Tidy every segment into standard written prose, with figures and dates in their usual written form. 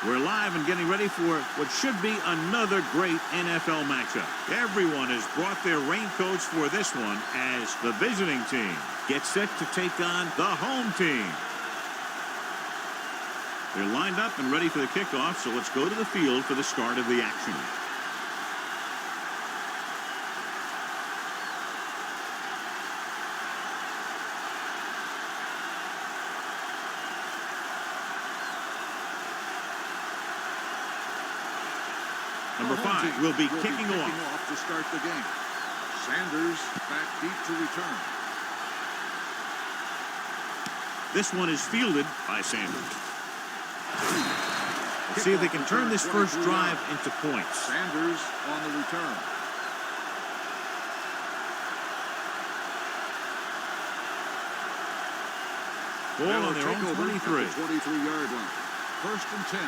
We're live and getting ready for what should be another great NFL matchup. Everyone has brought their raincoats for this one as the visiting team gets set to take on the home team. They're lined up and ready for the kickoff, so let's go to the field for the start of the action. Number 5 will be kicking off to start the game. Sanders back deep to return. This one is fielded by Sanders. Let's see if they can turn this first drive into points. Sanders on the return. Ball on their own 23. 23-yard line. 1st and 10.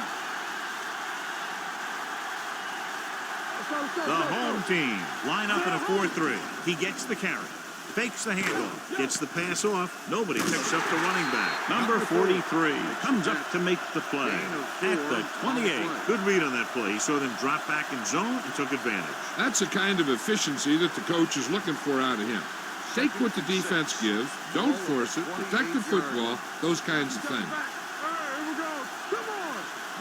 The home team line up in a 4-3. He gets the carry, fakes the handoff, gets the pass off. Nobody picks up the running back. Number 43 comes up to make the play at the 28. Good read on that play. He saw them drop back in zone and took advantage. That's the kind of efficiency that the coach is looking for out of him. Take what the defense gives, don't force it, protect the football, those kinds of things.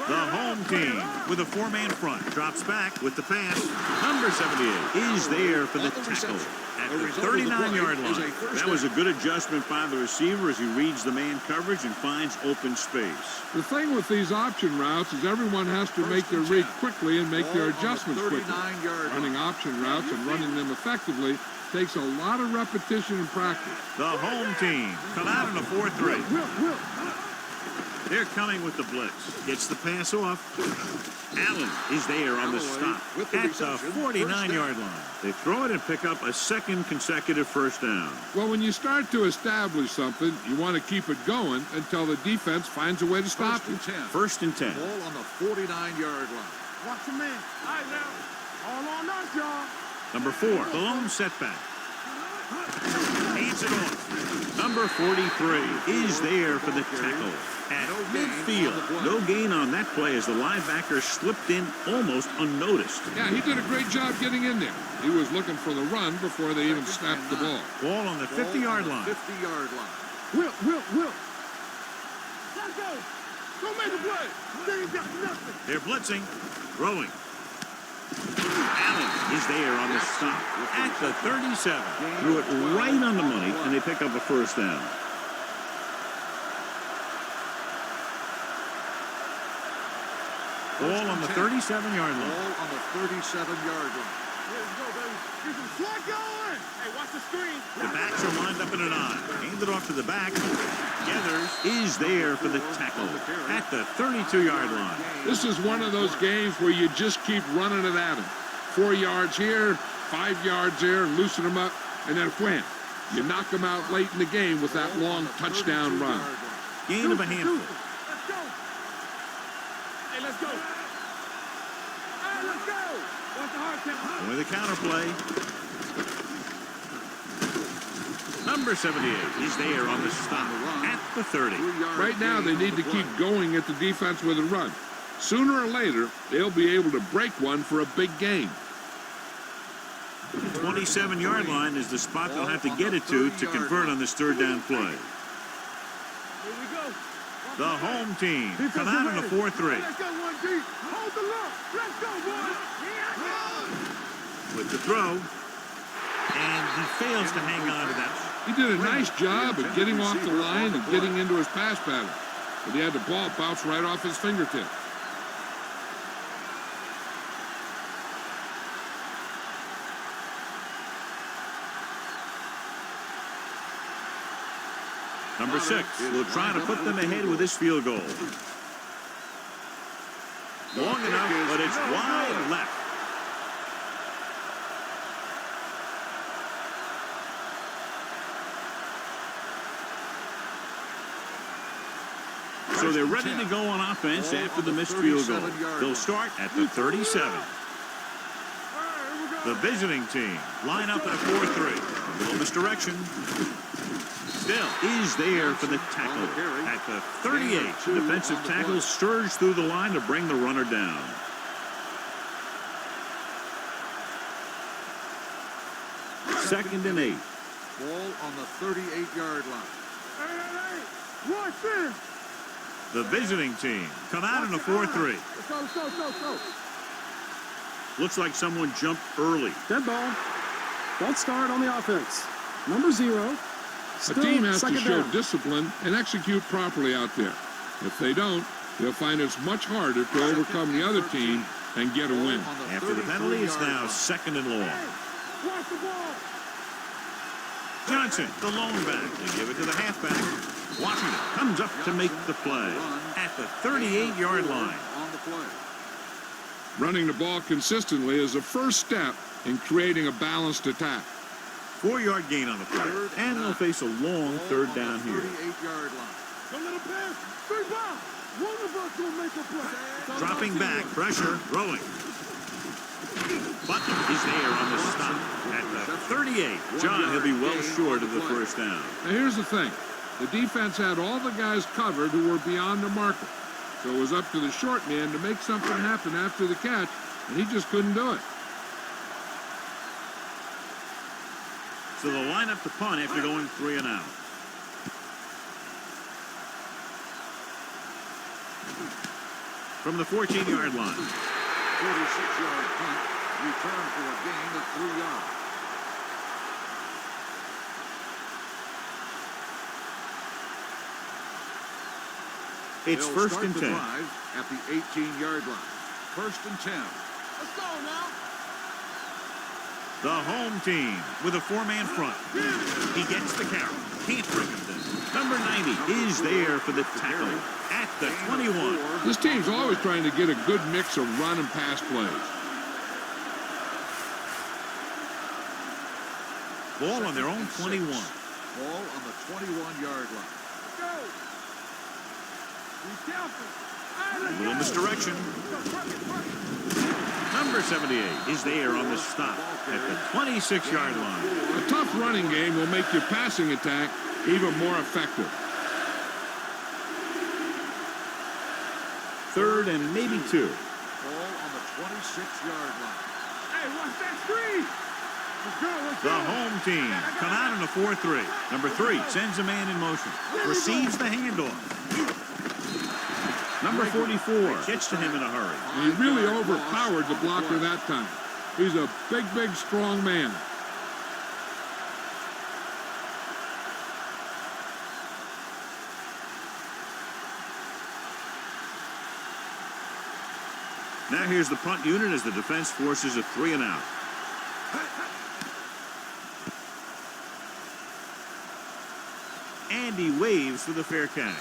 The home team with a 4-man front drops back with the pass. Number 78 is there for the tackle at the 39-yard line. That was a good adjustment by the receiver as he reads the man coverage and finds open space. The thing with these option routes is everyone has to make their read quickly and make their adjustments quickly. Running option routes and running them effectively takes a lot of repetition and practice. The home team come out in a 4-3. They're coming with the blitz. Gets the pass off. Allen is there on the stop at the 49-yard line. They throw it and pick up a second consecutive first down. Well, when you start to establish something, you want to keep it going until the defense finds a way to stop it. 1st and 10. Ball on the 49-yard line. Watch the man. All right, now. All on us, y'all. Number 4, the lone setback. Hands it off. Number 43 is there for the tackle at midfield. No gain on that play as the linebacker slipped in almost unnoticed. Yeah, he did a great job getting in there. He was looking for the run before they even snapped the ball. Ball on the 50-yard line. 50-yard line. Will. Let's go. Don't make a play. They ain't got nothing. They're blitzing. Throwing. Allen is there on the stop at the 37. Threw it right on the money, and they pick up a first down. Ball on the 37-yard line. Ball on the 37-yard line. Let's go, baby. Get some slug going. Hey, watch the screen. The backs are lined up in an I. Hand it off to the back. Gathers is there for the tackle at the 32-yard line. This is one of those games where you just keep running it at him. 4 yards here, 5 yards there, loosen them up, and then wham. You knock them out late in the game with that long touchdown run. Gain of a handful. Let's go. Hey, let's go. Hey, let's go. Watch the hard count. With a counter play. Number 78 is there on the stop at the 30. Right now, they need to keep going at the defense with a run. Sooner or later, they'll be able to break one for a big game. 27-yard line is the spot they'll have to get it to convert on this third down play. Here we go. The home team come out in a 4-3. Let's go, 1D. Hold the look. Let's go, boys. With the throw. And he fails to hang on to that. He did a nice job of getting off the line and getting into his pass pattern. But he had the ball bounce right off his fingertip. Number 6 will try to put them ahead with this field goal. Long enough, but it's wide left. So they're ready to go on offense after the missed field goal. They'll start at the 37. The visiting team line up at a 4-3. A little misdirection. Still is there for the tackle. At the 38, the defensive tackle surged through the line to bring the runner down. Second and 8. Ball on the 38-yard line. Hey, watch this. The visiting team come out in a 4-3. Let's go. Looks like someone jumped early. Dead ball. Don't start on the offense. Number 0. A team has to show discipline and execute properly out there. If they don't, they'll find it's much harder to overcome the other team and get a win. After the penalty, it's now second and long. Watch the ball. Johnson, the lone back. They give it to the halfback. Washington comes up to make the play at the 38-yard line. On the play. Running the ball consistently is the first step in creating a balanced attack. 4-yard gain on the play, and they'll face a long third down here. 38-yard line. Don't let him pass. 3 balls. One of us will make a play. Dropping back, pressure, throwing. Button is there on the stop at the 38. John, he'll be well short of the first down. Now here's the thing. The defense had all the guys covered who were beyond the marker. So it was up to the short man to make something happen after the catch, and he just couldn't do it. So they'll line up to punt after going 3 and out. From the 14-yard line. 46-yard punt. Return for a gain of 3 yards. It's They'll first start and the 10. drive at the 18-yard line. First and 10. Let's go now. The home team with a 4-man front. He gets the carry. Can't bring him down. Number 90 is there for the tackle at the 21. This team's always trying to get a good mix of run and pass plays. Ball on their own 21. Ball on the 21-yard line. Let's go. Be careful. A little misdirection. Number 78 is there on the stop at the 26-yard line. A tough running game will make your passing attack even more effective. Third and maybe 2. Ball on the 26-yard line. Hey, watch that screen. Let's go. The home team come out in a 4-3. Number 3 sends a man in motion. Receives the handoff. Number 44 gets to him in a hurry. And he really overpowered the blocker that time. He's a big, strong man. Now here's the punt unit as the defense forces a 3 and out. And he waves for the fair catch.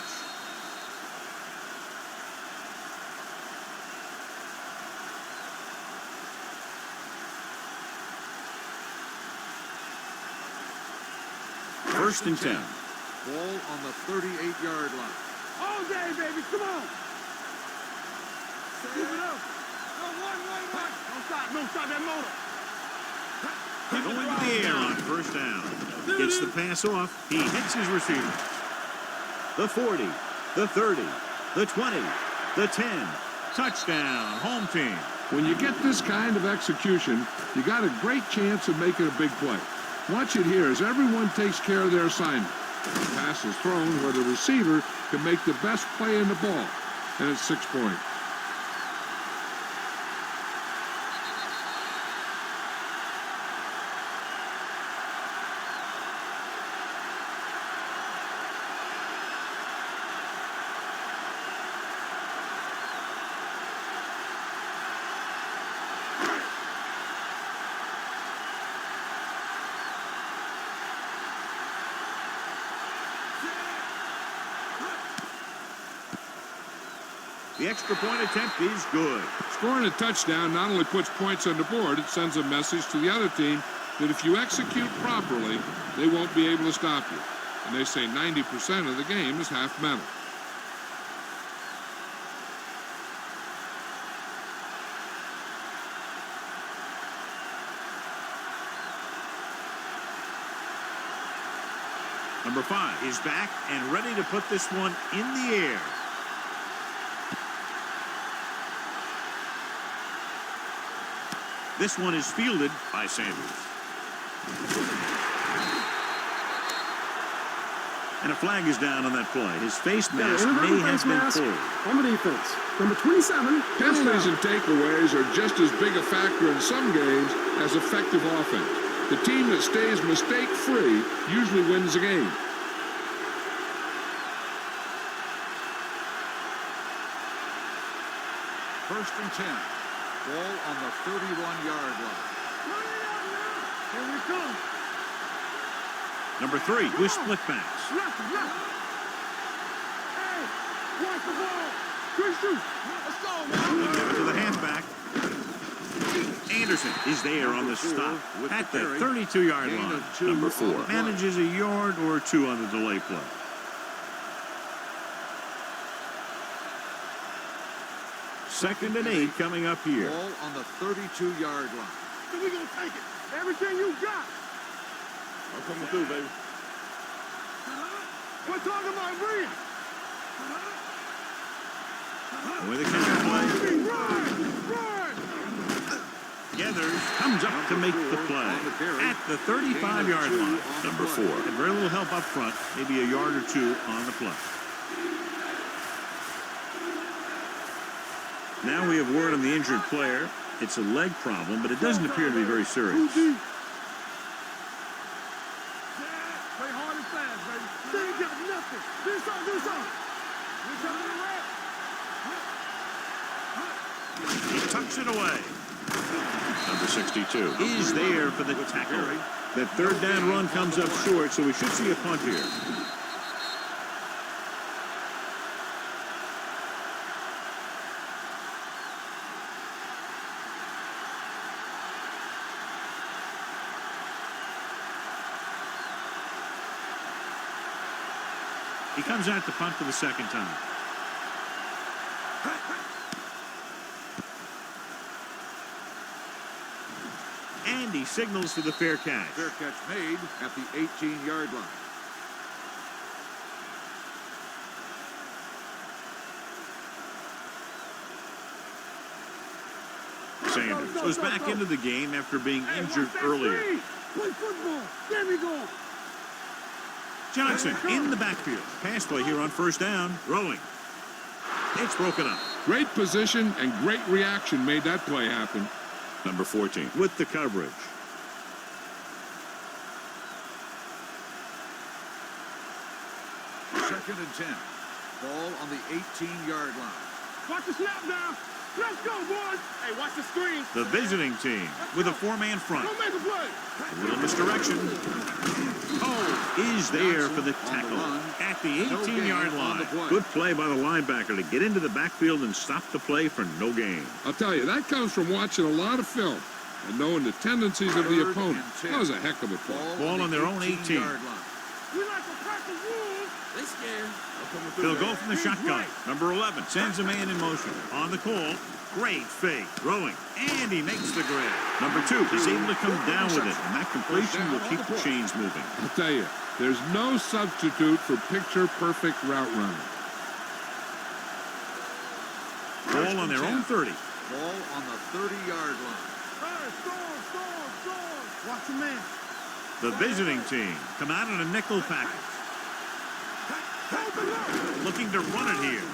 First and 10. Ball on the 38-yard line. All day, baby. Come on. Move it up. Go, one. Don't stop that motor. Going to the air on first down. Gets the pass off. He hits his receiver. The 40, the 30, the 20, the 10. Touchdown, home team. When you get this kind of execution, you got a great chance of making a big play. Watch it here as everyone takes care of their assignment. The pass is thrown where the receiver can make the best play in the ball, and it's 6 points. The extra point attempt is good. Scoring a touchdown not only puts points on the board, it sends a message to the other team that if you execute properly, they won't be able to stop you. And they say 90% of the game is half mental. Number 5 is back and ready to put this one in the air. This one is fielded by Sanders. And a flag is down on that play. His face mask may have been pulled. On the defense. Number 27. Penalties and takeaways are just as big a factor in some games as effective offense. The team that stays mistake-free usually wins the game. First and 10. Ball on the 31-yard line. Here we come. Number 3 with split backs. Left. Hey, watch the ball. Good shoot. Let's go, man. Give it to the halfback. Anderson is there on the stop at the 32-yard line. Number 4 manages a yard or 2 on the delay play. Second and 8 coming up here. Ball on the 32-yard line. We're going to take it. Everything you got. I'm coming through, baby. We're talking about Rhea. With the counter play. Run. Gathers, comes up to make the play at the 35-yard line. Number 4. And very little help up front, maybe a yard or 2 on the play. Now we have word on the injured player. It's a leg problem, but it doesn't appear to be very serious. Play hard and fast, baby. They ain't got nothing. Do something. He tucks it away. Number 62 is there for the tackle. That third down run comes up short, so we should see a punt here. He comes out to punt for the second time. And he signals for the fair catch. Fair catch made at the 18-yard line. Sanders goes back into the game after being injured earlier. Play football. There we go. Johnson in the backfield. Pass play here on first down. Rolling. It's broken up. Great position and great reaction made that play happen. Number 14 with the coverage. Second and 10. Ball on the 18-yard line. Watch the snap now. Let's go, boys. Hey, watch the screen. The visiting team with a 4-man front. Don't make a play. A little misdirection. Is there for the tackle at the 18-yard line. Good play by the linebacker to get into the backfield and stop the play for no gain. I'll tell you, that comes from watching a lot of film and knowing the tendencies of the opponent. That was a heck of a play. Ball on their own 18. We like to practice rules. They scared. They'll go from the shotgun. Number 11 sends a man in motion. On the call, great fake, throwing, and he makes the grab. Number 2 is able to come down with it, and that completion will keep the chains moving. I'll tell you, there's no substitute for picture-perfect route running. Ball on their own 30. Ball on the 30-yard line. Hey, score. Watch the man. The visiting team come out in a nickel package. Looking to run it here.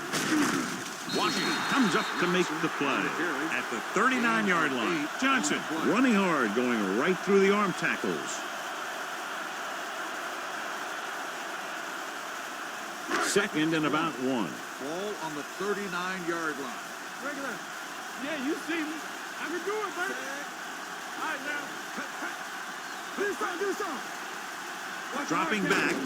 Washington comes up to make the play at the 39-yard line. Johnson running hard, going right through the arm tackles. Second and about 1. Ball on the 39-yard line. Regular. Yeah, you see me. I can do it, baby. All right, now. Do something. Dropping back.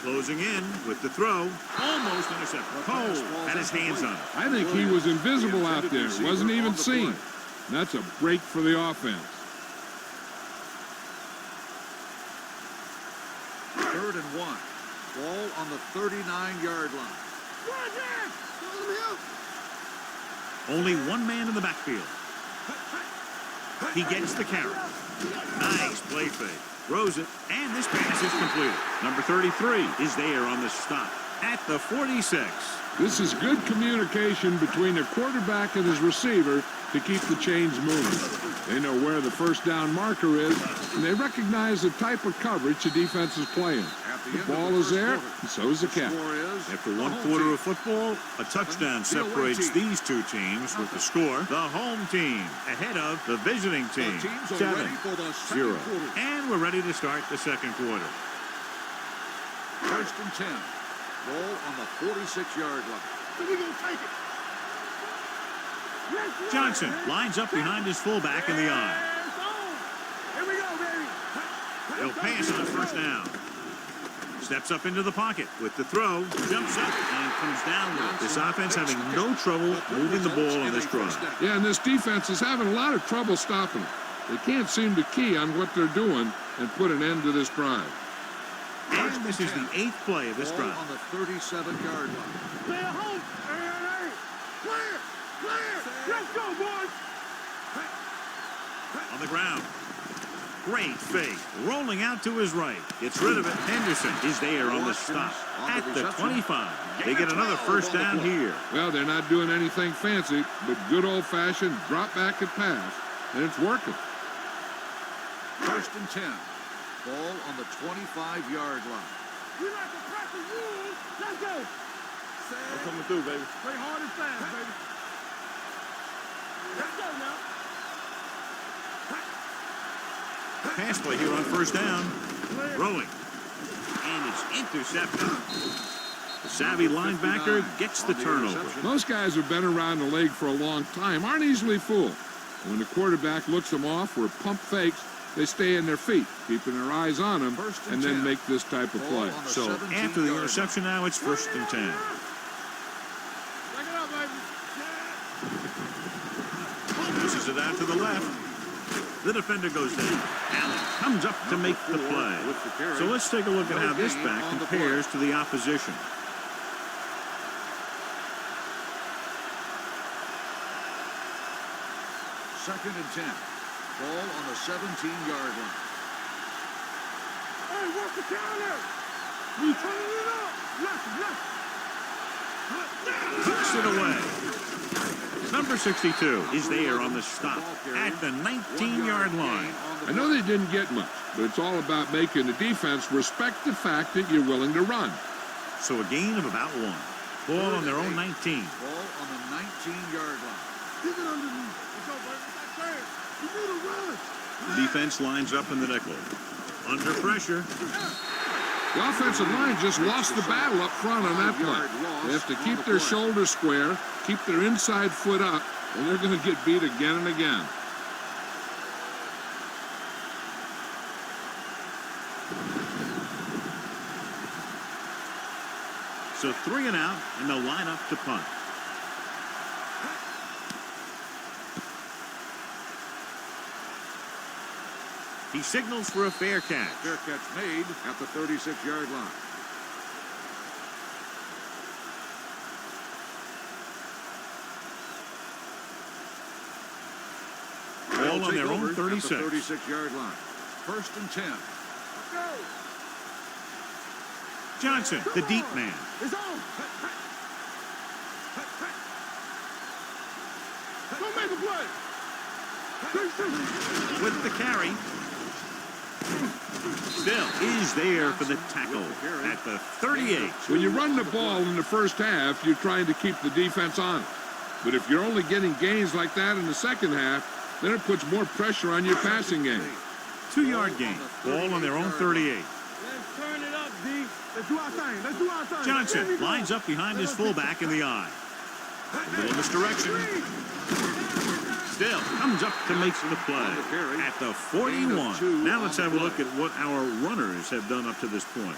Closing in with the throw. Almost intercepted. Cole had his hands on it. I think he was invisible out there. Wasn't even seen. That's a break for the offense. Third and 1. Ball on the 39-yard line. Only one man in the backfield. He gets the carry. Nice play fake. throws it, and this pass is completed. Number 33 is there on the stop at the 46. This is good communication between the quarterback and his receiver to keep the chains moving. They know where the first down marker is, and they recognize the type of coverage the defense is playing. The ball is there, and so is the catch. After one quarter of football, a touchdown separates these two teams with the score. The home team ahead of the visiting team, 7-0. And we're ready to start the second quarter. First and 10. Ball on the 46-yard line. We're going to take it. Johnson lines up behind his fullback in the eye. Here we go, baby. He'll pass on first down. Steps up into the pocket with the throw, jumps up, and comes down with it. This offense having no trouble moving the ball on this drive. Yeah, and this defense is having a lot of trouble stopping them. They can't seem to key on what they're doing and put an end to this drive. And this is the 8th play of this Ball drive. on the 37-yard line. Play at home. Hey. Clear. Let's go, boys. On the ground. Great fake. Rolling out to his right. Gets rid of it. Henderson is there on the stop at the 25. They get another first down here. Well, they're not doing anything fancy, but good old-fashioned drop back and pass, and it's working. First and 10. Ball on the 25-yard line. We like to practice rules. Let's go. I'm coming through, baby. Play hard and fast, baby. Let's go now. Pass play here on first down. Throwing. And it's intercepted. The savvy linebacker gets the turnover. Most guys who've been around the league for a long time aren't easily fooled. When the quarterback looks them off or pump fakes, they stay in their feet, keeping their eyes on them, and then make this type of play. So after the interception now, it's first and 10. Bring it up, baby. Pushes it out to the left. The defender goes down. Allen comes up to make the play. So let's take a look at how this back compares to the opposition. Second and 10. Ball on the 17-yard line. Hey, what's the counter? We turning it up. Left. Hooks it away. Number 62 is there on the stop at the 19-yard line. I know they didn't get much, but it's all about making the defense respect the fact that you're willing to run. So a gain of about 1. Ball on their own 19. Ball on the 19-yard line. Keep it underneath. Let's go, baby. That's right. You need to run. The defense lines up in the nickel. Under pressure. The offensive line just lost the battle up front on that play. They have to keep their shoulders square, keep their inside foot up, or they're going to get beat again and again. So 3 and out, and they'll line up to punt. He signals for a fair catch. Fair catch made at the 36-yard line. Ball on their own 36. 36-yard line. First and 10. Go. Johnson, the deep man. It's on. Don't make a play. With the carry. Still is there for the tackle at the 38. When you run the ball in the first half, you're trying to keep the defense on it. But if you're only getting gains like that in the second half, then it puts more pressure on your passing game. 2-yard gain. Ball on their own 38. Let's turn it up, D. Let's do our thing. Let's do our thing. Johnson lines up behind his fullback in the eye. A little misdirection. Still comes up to make the play at the 41. Now let's have a look at what our runners have done up to this point.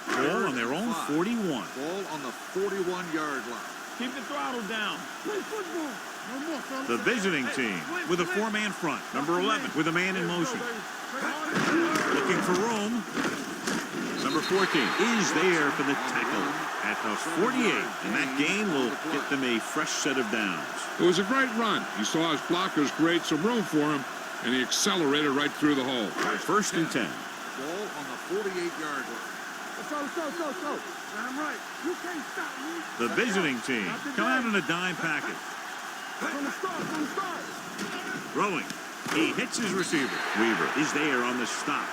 Ball on their own 41. Ball on the 41-yard line. Keep the throttle down. Play football. No more, fellas. The visiting team with a 4-man front. Number 11 with a man in motion. Looking for room. Number 14 is there for the tackle at the 48. And that gain will get them a fresh set of downs. It was a great run. He saw his blockers create some room for him, and he accelerated right through the hole. First and 10. Ball on the 48-yard line. So. I'm right. You can't stop me. The visiting team come out in a dime package. From the start. Throwing. He hits his receiver. Weaver is there on the stop.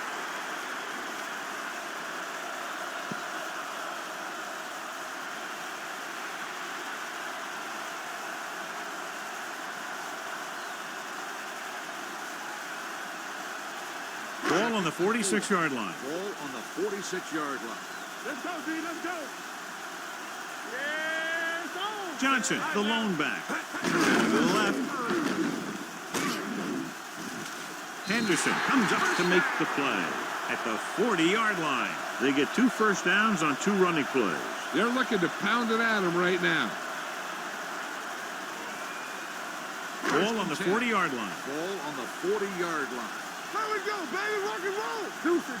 Ball on the 46-yard line. Ball on the 46-yard line. Let's go, D. Let's go. Yes, on. Johnson, the lone back. To the left. Henderson comes up to make the play at the 40-yard line. They get 2 first downs on 2 running plays. They're looking to pound it at him right now. Ball on the 40-yard line. Ball on the 40-yard line. There we go, baby. Rock and roll. Deuces.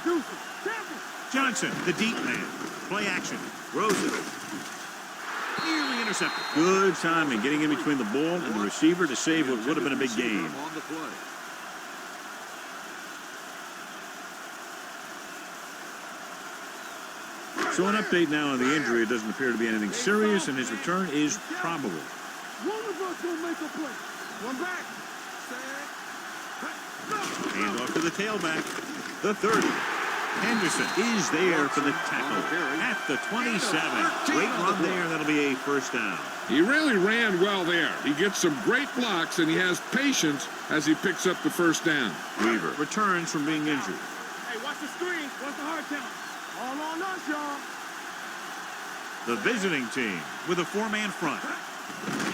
Champion. Johnson, the deep man. Play action. Throws it. Nearly intercepted. Good timing getting in between the ball and the receiver to save what would have been a big game. On the play. So an update now on the injury. It doesn't appear to be anything serious, and his return is probable. One of us will make a play. One back. Hand off to the tailback. The 30. Henderson is there for the tackle at the 27. Great run there. That'll be a first down. He really ran well there. He gets some great blocks, and he has patience as he picks up the first down. Weaver returns from being injured. Hey, watch the screen. Watch the hard count. All on us, y'all. The visiting team with a 4-man front.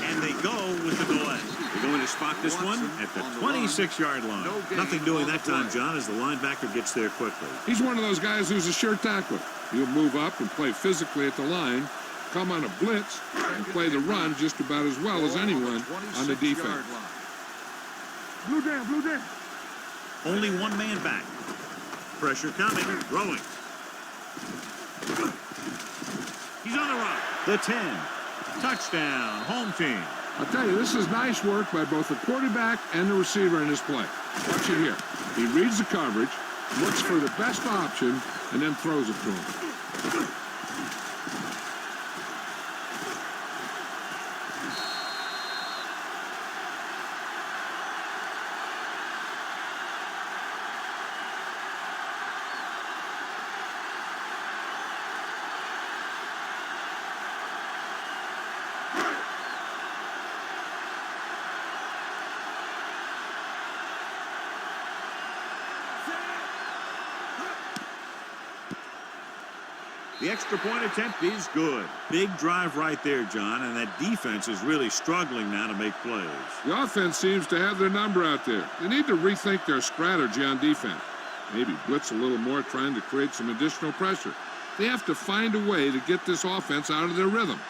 And they go with the delay. They're going to spot this one at the 26-yard line. Nothing doing that time, John, as the linebacker gets there quickly. He's one of those guys who's a sure tackler. He'll move up and play physically at the line, come on a blitz, and play the run just about as well as anyone on the defense. Blue down. Only 1 man back. Pressure coming. Throwing. He's on the run. The 10. Touchdown. Home team. I'll tell you, this is nice work by both the quarterback and the receiver in his play. Watch it here. He reads the coverage, looks for the best option, and then throws it to him. The extra point attempt is good. Big drive right there, John, and that defense is really struggling now to make plays. The offense seems to have their number out there. They need to rethink their strategy on defense. Maybe blitz a little more, trying to create some additional pressure. They have to find a way to get this offense out of their rhythm.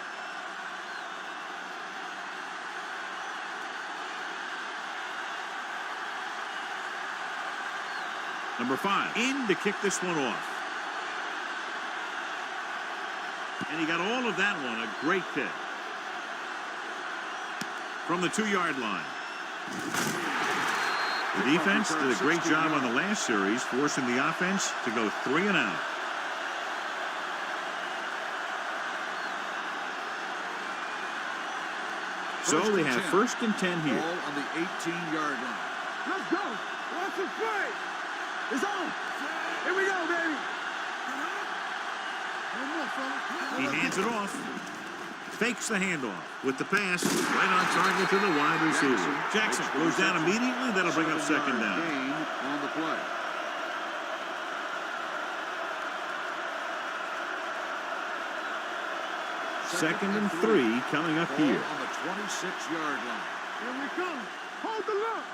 Number 5 in to kick this one off. And he got all of that one. A great kick. From the 2-yard line. The defense did a great job on the last series, forcing the offense to go 3 and out. So they have first and 10 here. Ball on the 18-yard line. Let's go. Watch it play. It's on. Here we go, baby. He hands it off. Fakes the handoff with the pass right on target to the wide receiver. Jackson goes down immediately. That'll bring up second down. Gain on the play. Second and 3 coming up here. On the 26-yard line. Here we come. Hold the look.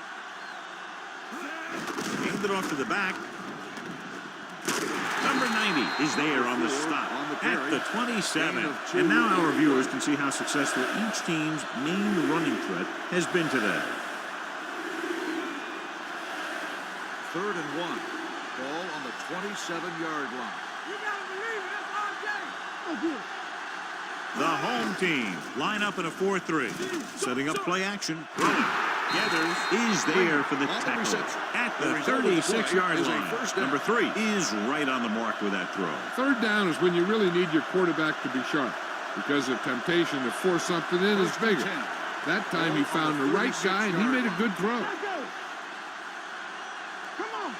Hand it off to the back. Number 90 is there on the stop at the 27. And now our viewers can see how successful each team's main running threat has been today. 3rd and 1. Ball on the 27-yard line. You gotta believe it. That's our game. Oh, good. The home team line up in a 4-3. Setting up play action. Throwing. Gathers is there for the tackle at the 36-yard line. Number 3 is right on the mark with that throw. Third down is when you really need your quarterback to be sharp because the temptation to force something in is bigger. That time he found the right guy and he made a good throw. Come on.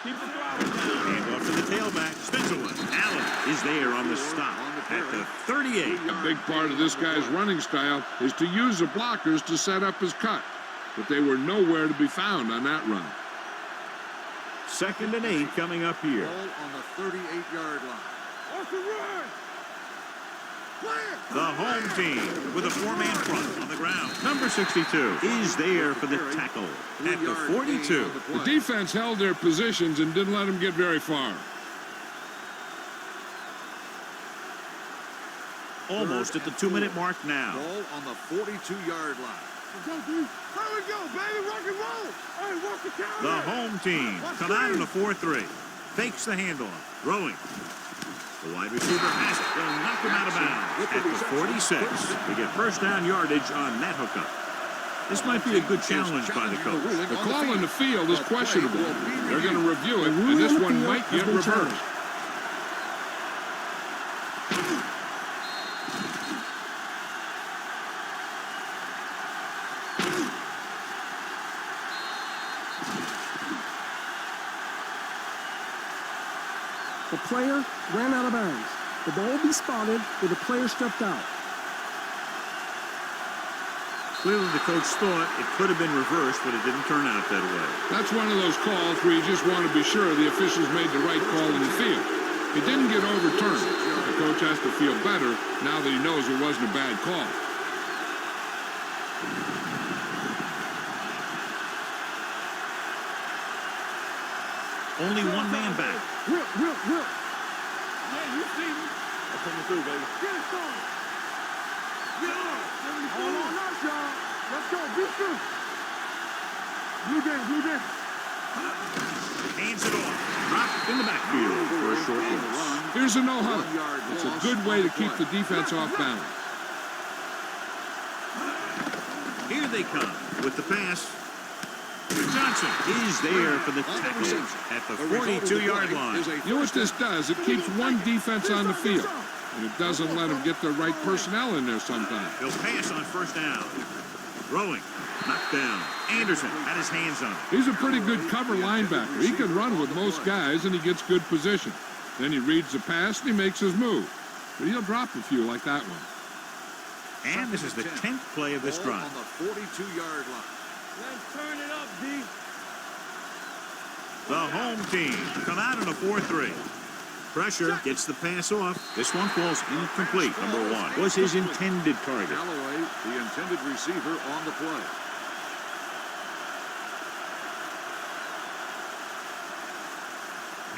Keep the throttle down. And off to the tailback. Spencer Allen is there on the stop at the 38. A big part of this guy's running style is to use the blockers to set up his cut. But they were nowhere to be found on that run. 2nd and 8 coming up here. Ball on the 38-yard line. What's the run? The home team with a 4-man front on the ground. Number 62 is there for the tackle at the 42. The defense held their positions and didn't let them get very far. Almost at the 2-minute mark now. Ball on the 42-yard line. Go, dude. Here we go, baby. Rock and roll. Hey, walk the counter. The home team come out in a 4-3. Fakes the handoff. Throwing. The wide receiver has it. They'll knock him out of bounds at the 46. They get first down yardage on that hookup. This might be a good challenge by the coach. The call in the field is questionable. They're going to review it, and this one might get reversed. The player ran out of bounds. The ball will be spotted with the player stepped out. Clearly the coach thought it could have been reversed, but it didn't turn out that way. That's one of those calls where you just want to be sure the officials made the right call in the field. It didn't get overturned. The coach has to feel better now that he knows it wasn't a bad call. Only one man back. Will. Yeah, you see me. I'm coming through, baby. Get it started. Get on. Hold on up, y'all. Let's go. Be true. Blue game. Hands it off. Dropped in the backfield for a short loss. Here's a no-huddle. It's a good way to keep the defense off balance. Here they come with the pass. Johnson is there for the tackle at the 42-yard line. You know what this does? It keeps one defense on the field, and it doesn't let them get the right personnel in there sometimes. He'll pass on first down. Throwing. Knocked down. Anderson had his hands on it. He's a pretty good cover linebacker. He can run with most guys, and he gets good position. Then he reads the pass, and he makes his move. But he'll drop a few like that one. And this is the 10th play of this drive. On the 42-yard line. Let's turn it up, D. The home team come out in a 4-3. Pressure gets the pass off. This one falls incomplete. Number 1 was his intended target. Galloway, the intended receiver, on the play.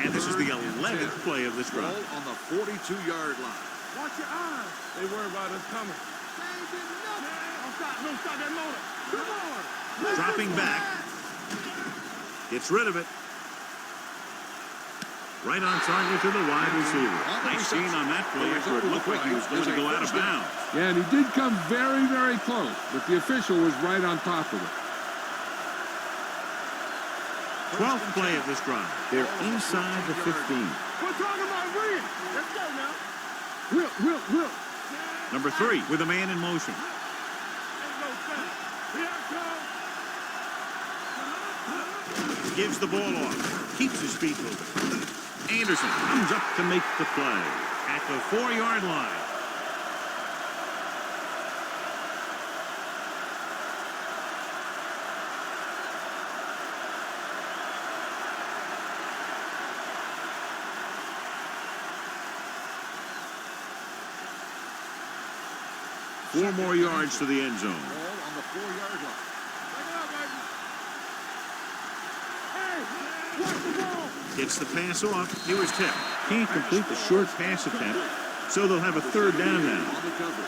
And this is the 11th play of this drive. Ball on the 42-yard line. Watch your eyes. They worry about us coming. They ain't getting nothing. Don't stop that motor. Come on. Dropping back. Gets rid of it. Right on target to the wide receiver. Nice gain on that play after it looked like he was going to go out of bounds. Yeah, and he did come very, very close, but the official was right on top of it. 12th play of this drive. They're inside the 15. We're talking about Reed. Let's go now. Will. Number 3 with a man in motion. Ain't no sense. Here I come. Gives the ball off. Keeps his feet moving. Anderson comes up to make the play at the 4-yard line. Four more yards to the end zone. Ball on the 4-yard line. Take it up, baby. Hey, watch the ball. Gets the pass off. He was tipped. Can't complete the short pass attempt, so they'll have a third down now. On the cover.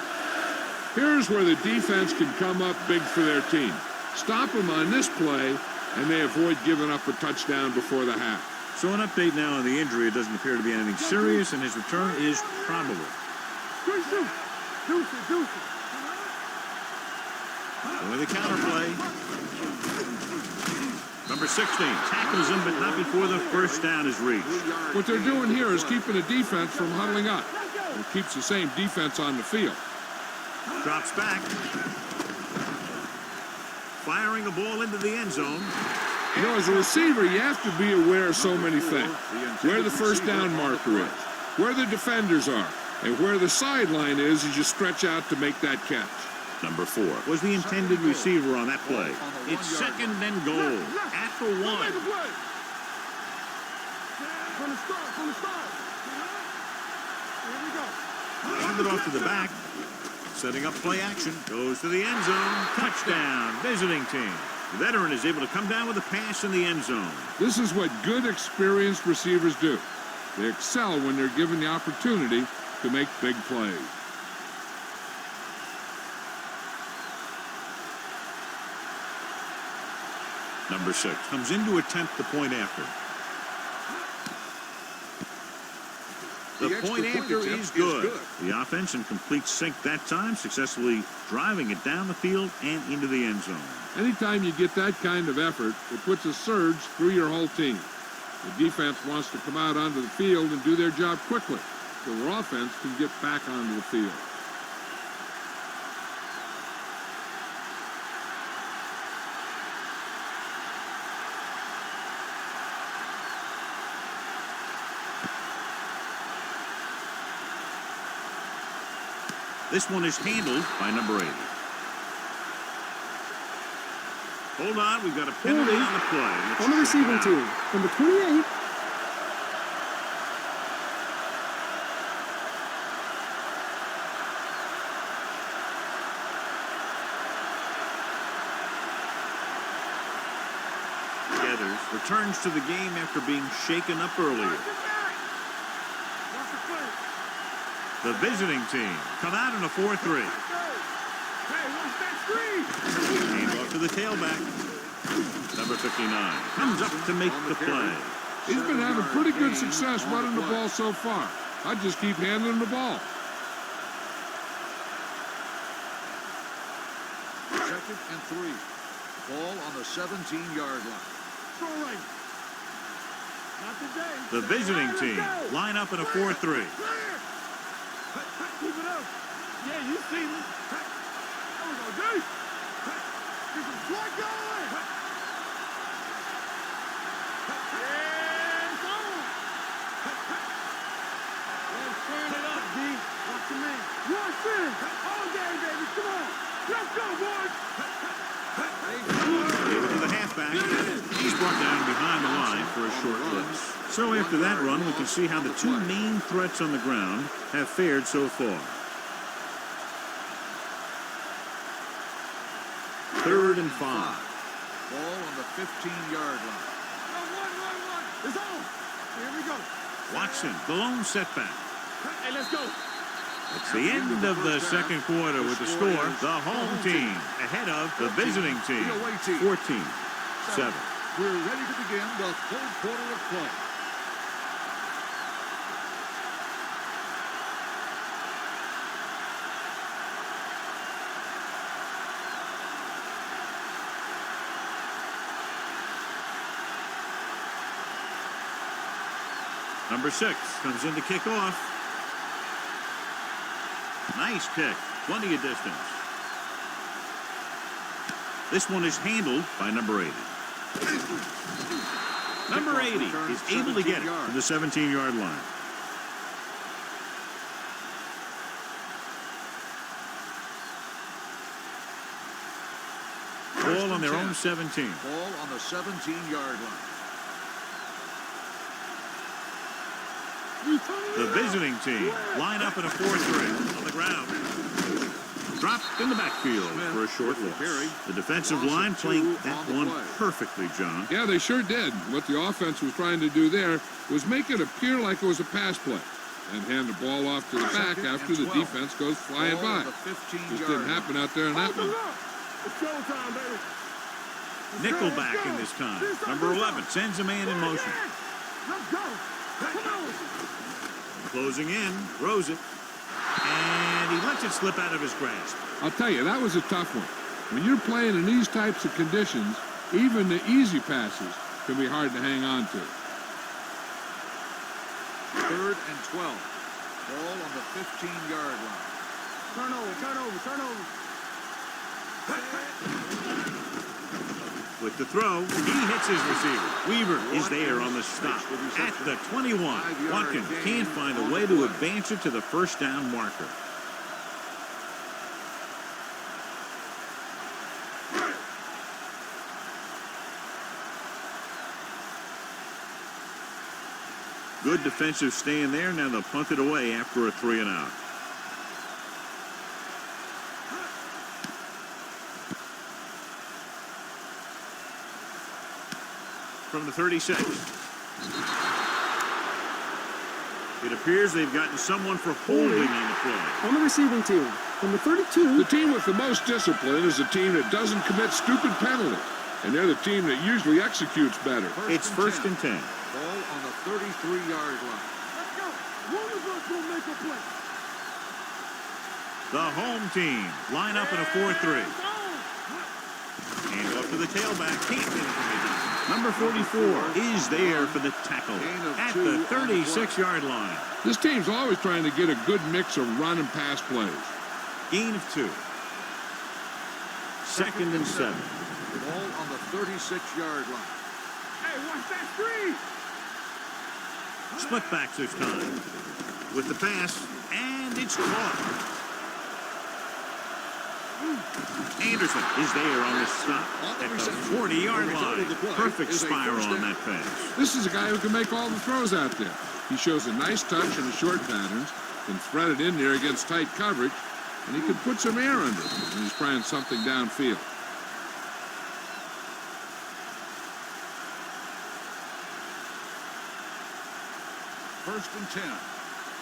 Here's where the defense can come up big for their team. Stop them on this play, and they avoid giving up a touchdown before the half. So an update now on the injury. It doesn't appear to be anything serious, and his return is probable. Good shoot. Deuce it, deuce it. With a counter play. Number 16 tackles him, but not before the first down is reached. What they're doing here is keeping the defense from huddling up. It keeps the same defense on the field. Drops back. Firing a ball into the end zone. You know, as a receiver, you have to be aware of so many things. Where the first down marker is, where the defenders are, and where the sideline is as you stretch out to make that catch. Number 4 was the intended receiver on that play. It's second and goal at the 1. From the start, from the start. Here we go. Hand it off to the back. Setting up play action. Goes to the end zone. Touchdown. Visiting team. The veteran is able to come down with a pass in the end zone. This is what good, experienced receivers do. They excel when they're given the opportunity to make big plays. Number 6 comes in to attempt the point after. The point after is good. The offense in complete sync that time, successfully driving it down the field and into the end zone. Anytime you get that kind of effort, it puts a surge through your whole team. The defense wants to come out onto the field and do their job quickly, so their offense can get back onto the field. This one is handled by number 80. Hold on, we've got a penalty on the play. On the receiving team, number 28. Gathers, returns to the game after being shaken up earlier. The visiting team come out in a 4-3. Hey, what's that screen? Hand off to the tailback. Number 59 comes up to make the play. He's been having pretty good success running the ball so far. I just keep handling the ball. Second and 3. Ball on the 17-yard line. Throw right. Not today. The visiting team line up in a 4-3. Clear. Keep it up. Yeah, you see me. There we go, dude. Get some slug going. Yeah, it's on. Let's turn it up, D. What's the man? What's in? All day, baby. Come on. Let's go, boys. Give it to the halfback. He's brought down behind the line for a short blitz. So after that run, we can see how the two main threats on the ground have fared so far. 3rd and 5. Ball on the 15-yard line. One. It's on. Here we go. Watson, the lone setback. Hey, let's go. It's the end of the second quarter with the score. The home team ahead of the visiting team. 14-7. We're ready to begin the third quarter of play. Number 6 comes in to kick off. Nice kick. Plenty of distance. This one is handled by number 80. Number 80 is able to get it to the 17-yard line. Ball on their own 17. Ball on the 17-yard line. The visiting team line up in a 4-3 on the ground. Dropped in the backfield for a short loss. The defensive line playing that one perfectly, John. Yeah, they sure did. What the offense was trying to do there was make it appear like it was a pass play and hand the ball off to the back after the defense goes flying by. Just didn't happen out there in that one. It's showtime, baby. Nickelback in this time. Number 11 sends a man in motion. Let's go. Come on. Closing in, throws it. And And he lets it slip out of his grasp. I'll tell you, that was a tough one. When you're playing in these types of conditions, even the easy passes can be hard to hang on to. 3rd and 12. Ball on the 15-yard line. Turn over. With the throw, he hits his receiver. Weaver is there on the stop at the 21. Watkins can't find a way to advance it to the first down marker. Good defensive stand there. Now they'll punt it away after a 3 and out. From the 36. It appears they've gotten someone for holding on the play. On the receiving team, from the 32. The team with the most discipline is the team that doesn't commit stupid penalties. And they're the team that usually executes better. It's 1st and 10. Ball on the 33-yard line. Let's go. One of us will make a play. The home team line up in a 4-3. And up to the tailback. Can't get it from behind. Number 44 is there for the tackle at the 36-yard line. This team's always trying to get a good mix of run and pass plays. Gain of 2. 2nd and 7. Ball on the 36-yard line. Hey, watch that screen. Split backs this time. With the pass, and it's caught. Anderson is there on the stop at the 40-yard line. Perfect spiral on that pass. This is a guy who can make all the throws out there. He shows a nice touch in the short patterns, can thread it in there against tight coverage, and he can put some air under it when he's trying something downfield. First and 10.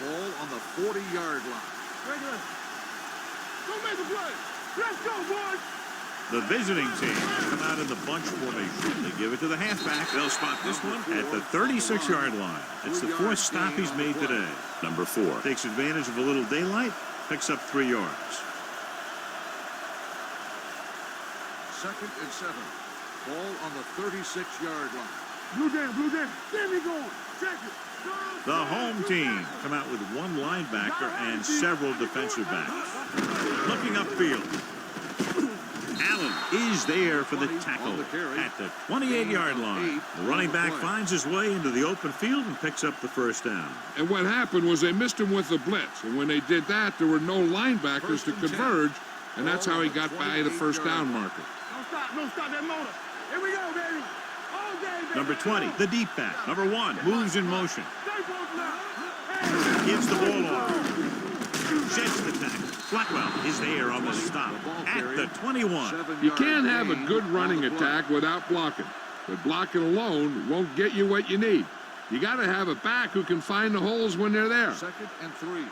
Ball on the 40-yard line. Regular. Go make a play. Let's go, boys. The visiting team come out in the bunch formation. They give it to the halfback. They'll spot this one at the 36-yard line. It's the 4th stop he's made today. Number 4 takes advantage of a little daylight, picks up 3 yards. 2nd and 7. Ball on the 36-yard line. Blue down. Get me going. Check it. The home team come out with 1 linebacker and several defensive backs. Looking upfield. Allen is there for the tackle at the 28-yard line. The running back finds his way into the open field and picks up the first down. And what happened was they missed him with the blitz. And when they did that, there were no linebackers to converge, and that's how he got by the first down marker. Don't stop that motor. Here we go, baby. All day, baby. Number 20, the deep back. Number 1 moves in motion. Stay both now. Hey. Gives the ball off. Sheds the tackle. Blackwell is there on the stop at the 21. You can't have a good running attack without blocking. But blocking alone won't get you what you need. You got to have a back who can find the holes when they're there. 2nd and 3.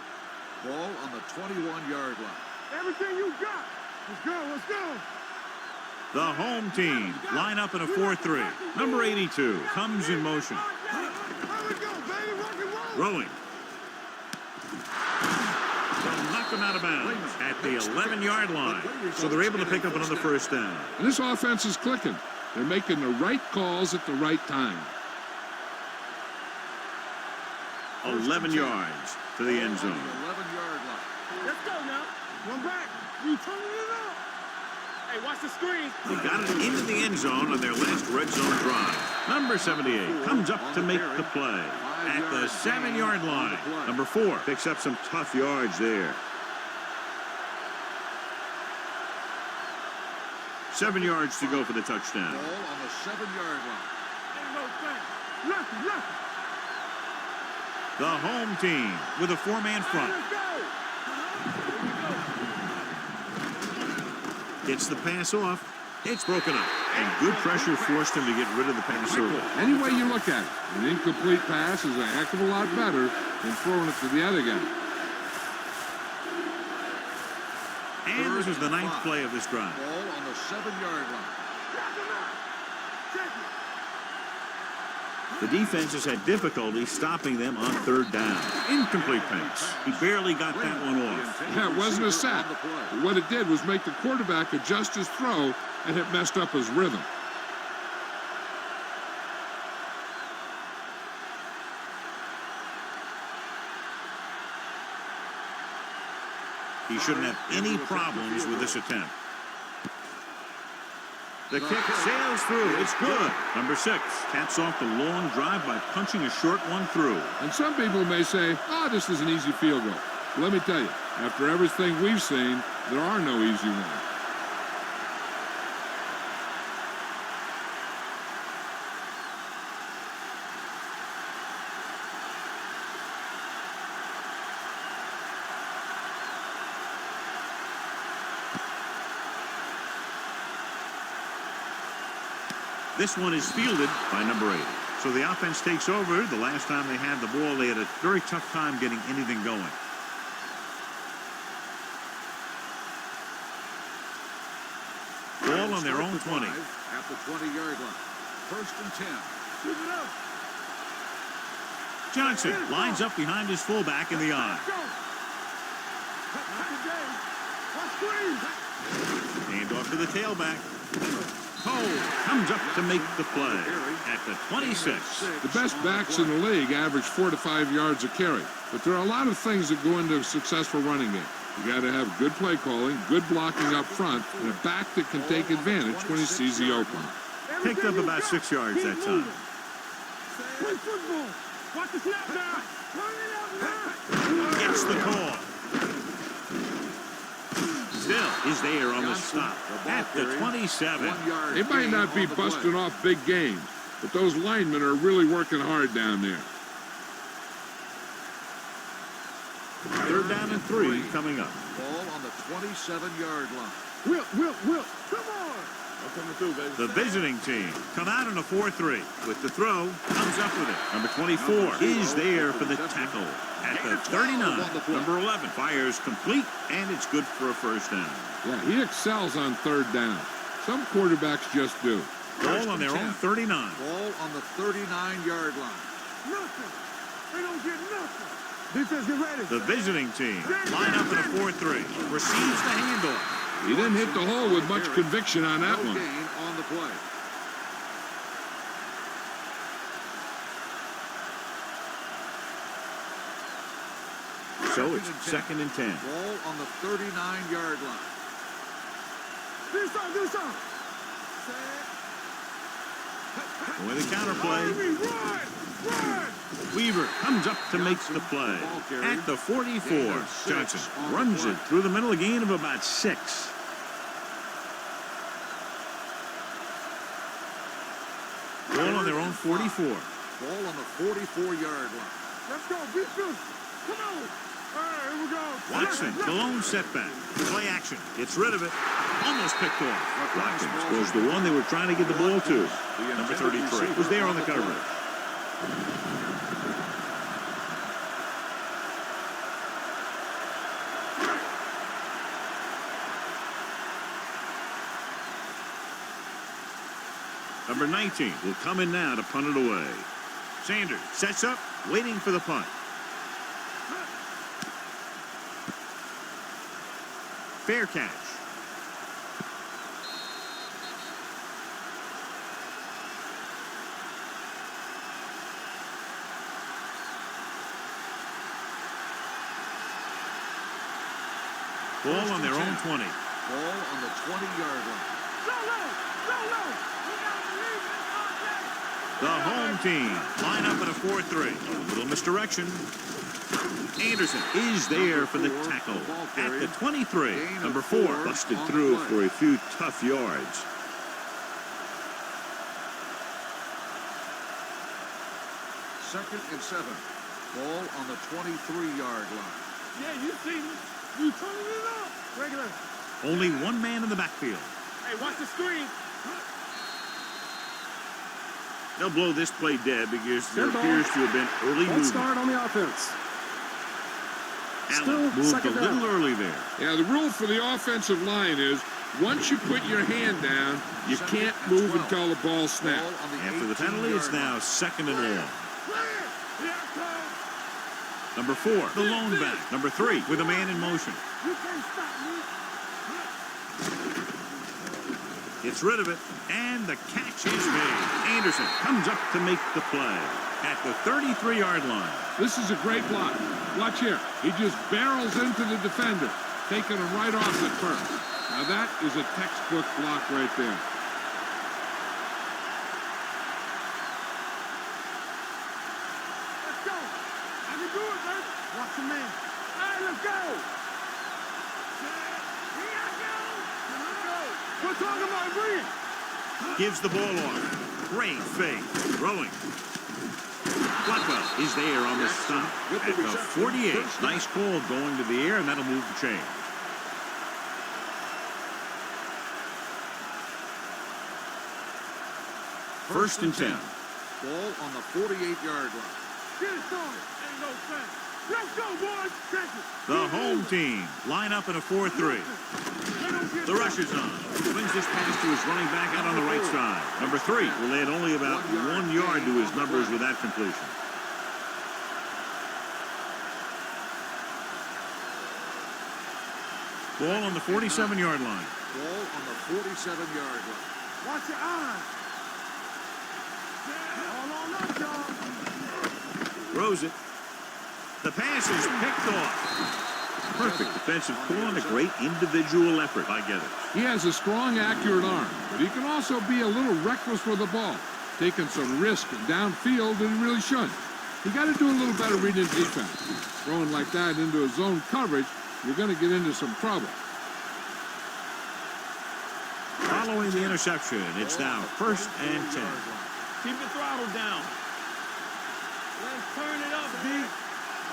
Ball on the 21-yard line. Everything you got. Let's go. The home team line up in a 4-3. Number 82 comes in motion. Rolling. They'll knock him out of bounds at the 11-yard line. So they're able to pick up another first down. And this offense is clicking. They're making the right calls at the right time. 11 yards to the end zone. 11-yard line. Let's go now. One back. You turning it up. Hey, watch the screen. They got it into the end zone on their last red zone drive. Number 78 comes up to make the play at the 7-yard line. Number 4 picks up some tough yards there. 7 yards to go for the touchdown. Ball on the 7-yard line. Ain't no thing. Nothing. The home team with a 4-man front. Let's go. Gets the pass off. It's broken up. And good pressure forced him to get rid of the pass early. Any way you look at it, an incomplete pass is a heck of a lot better than throwing it to the other guy. And this is the 9th play of this drive. Ball on the 7-yard line. The defense has had difficulty stopping them on third down. Incomplete pass. He barely got that one off. Yeah, it wasn't a sack. But what it did was make the quarterback adjust his throw, and it messed up his rhythm. He shouldn't have any problems with this attempt. The kick sails through. It's good. Number 6 caps off the long drive by punching a short one through. And some people may say, this is an easy field goal. Let me tell you, after everything we've seen, there are no easy ones. This one is fielded by number 8. So the offense takes over. The last time they had the ball, they had a very tough time getting anything going. Ball on their own 20. At the 20-yard line. First and 10. Keep it up. Johnson lines up behind his fullback in the eye. Go. Not today. Watch squeeze. Hand off to the tailback. Cole comes up to make the play at the 26. The best backs in the league average 4 to 5 yards a carry. But there are a lot of things that go into a successful running game. You got to have good play calling, good blocking up front, and a back that can take advantage when he sees the opening. Picked up about 6 yards that time. Play football. Watch the snap down. Run it out now. Gets the call. Still is there on the stop at the 27. They might not be busting off big games, but those linemen are really working hard down there. Third down and 3 coming up. Ball on the 27-yard line. Will. Come on. I'm coming through, baby. The visiting team come out in a 4-3 with the throw, comes up with it. Number 24 is there for the tackle at the 39. Number 11 fires complete, and it's good for a first down. Yeah, he excels on third down. Some quarterbacks just do. Ball on their own 39. Ball on the 39-yard line. Nothing. They don't get nothing. Defense, get ready. The visiting team line up in a 4-3. Receives the handoff. He didn't hit the hole with much conviction on that No one. gain on the play. So it's second and 10. Ball on the 39-yard line. Do something. With a counterplay, Run. Weaver comes up to make the play at the 44. Johnson runs it through the middle, a gain of about 6. Ball on their own 44. Ball on the 44-yard line. Let's go. Be good. Come on. All right, here we go. Watson, the lone setback. Play action. Gets rid of it. Almost picked off. Watkins was the one they were trying to get the ball to. Number 33 was there on the coverage. Number 19 will come in now to punt it away. Sanders sets up, waiting for the punt. Fair catch. Ball on their own 20. Ball on the 20-yard line. Go low. We gotta believe it. The home team line up in a 4-3. Little misdirection. Anderson is there for the tackle at the 23. Number 4 busted through for a few tough yards. Second and 7. Ball on the 23-yard line. Yeah, you see me. You turning it up. Regular. Only one man in the backfield. Hey, watch the screen. They'll blow this play dead because there appears to have been early False movement. start on the offense. Allen Still moved a second little down. early there. Yeah, the rule for the offensive line is Once you put your hand down, you can't move until the ball snaps. After the penalty, it's now 2nd and long. Number 4, the lone back. Number 3, with a man in motion. You can't stop me. Gets rid of it, and the catch is made. Anderson comes up to make the play at the 33-yard line. This is a great block. Watch here. He just barrels into the defender, taking him right off at first. Now that is a textbook block right there. Let's go. I can do it, baby. Watch the man. All right, let's go. Here I go. We're talking about Green. Gives the ball off. Great fake. Throwing. Blackwell is there on the stop at the 48. Nice call going to the air, and that'll move the chain. First and 10. Ball on the 48-yard line. Get it started. Ain't no sense. Let's go, boys. Check it. The home team line up in a 4-3. The rush is on. Swings this pass to his running back out on the right side. Number 3 will add only about 1 yard to his numbers with that completion. Ball on the 47-yard line. Ball on the 47-yard line. Watch your eyes. All on up, y'all. Throws it. The pass is picked off. Perfect defensive call and a great individual effort by Getters. He has a strong, accurate arm, but he can also be a little reckless with the ball, taking some risk downfield that he really shouldn't. You got to do a little better reading defense. Throwing like that into a zone coverage, you're going to get into some trouble. Following the interception, it's now 1st and 10. Keep the throttle down. Let's turn it up, D.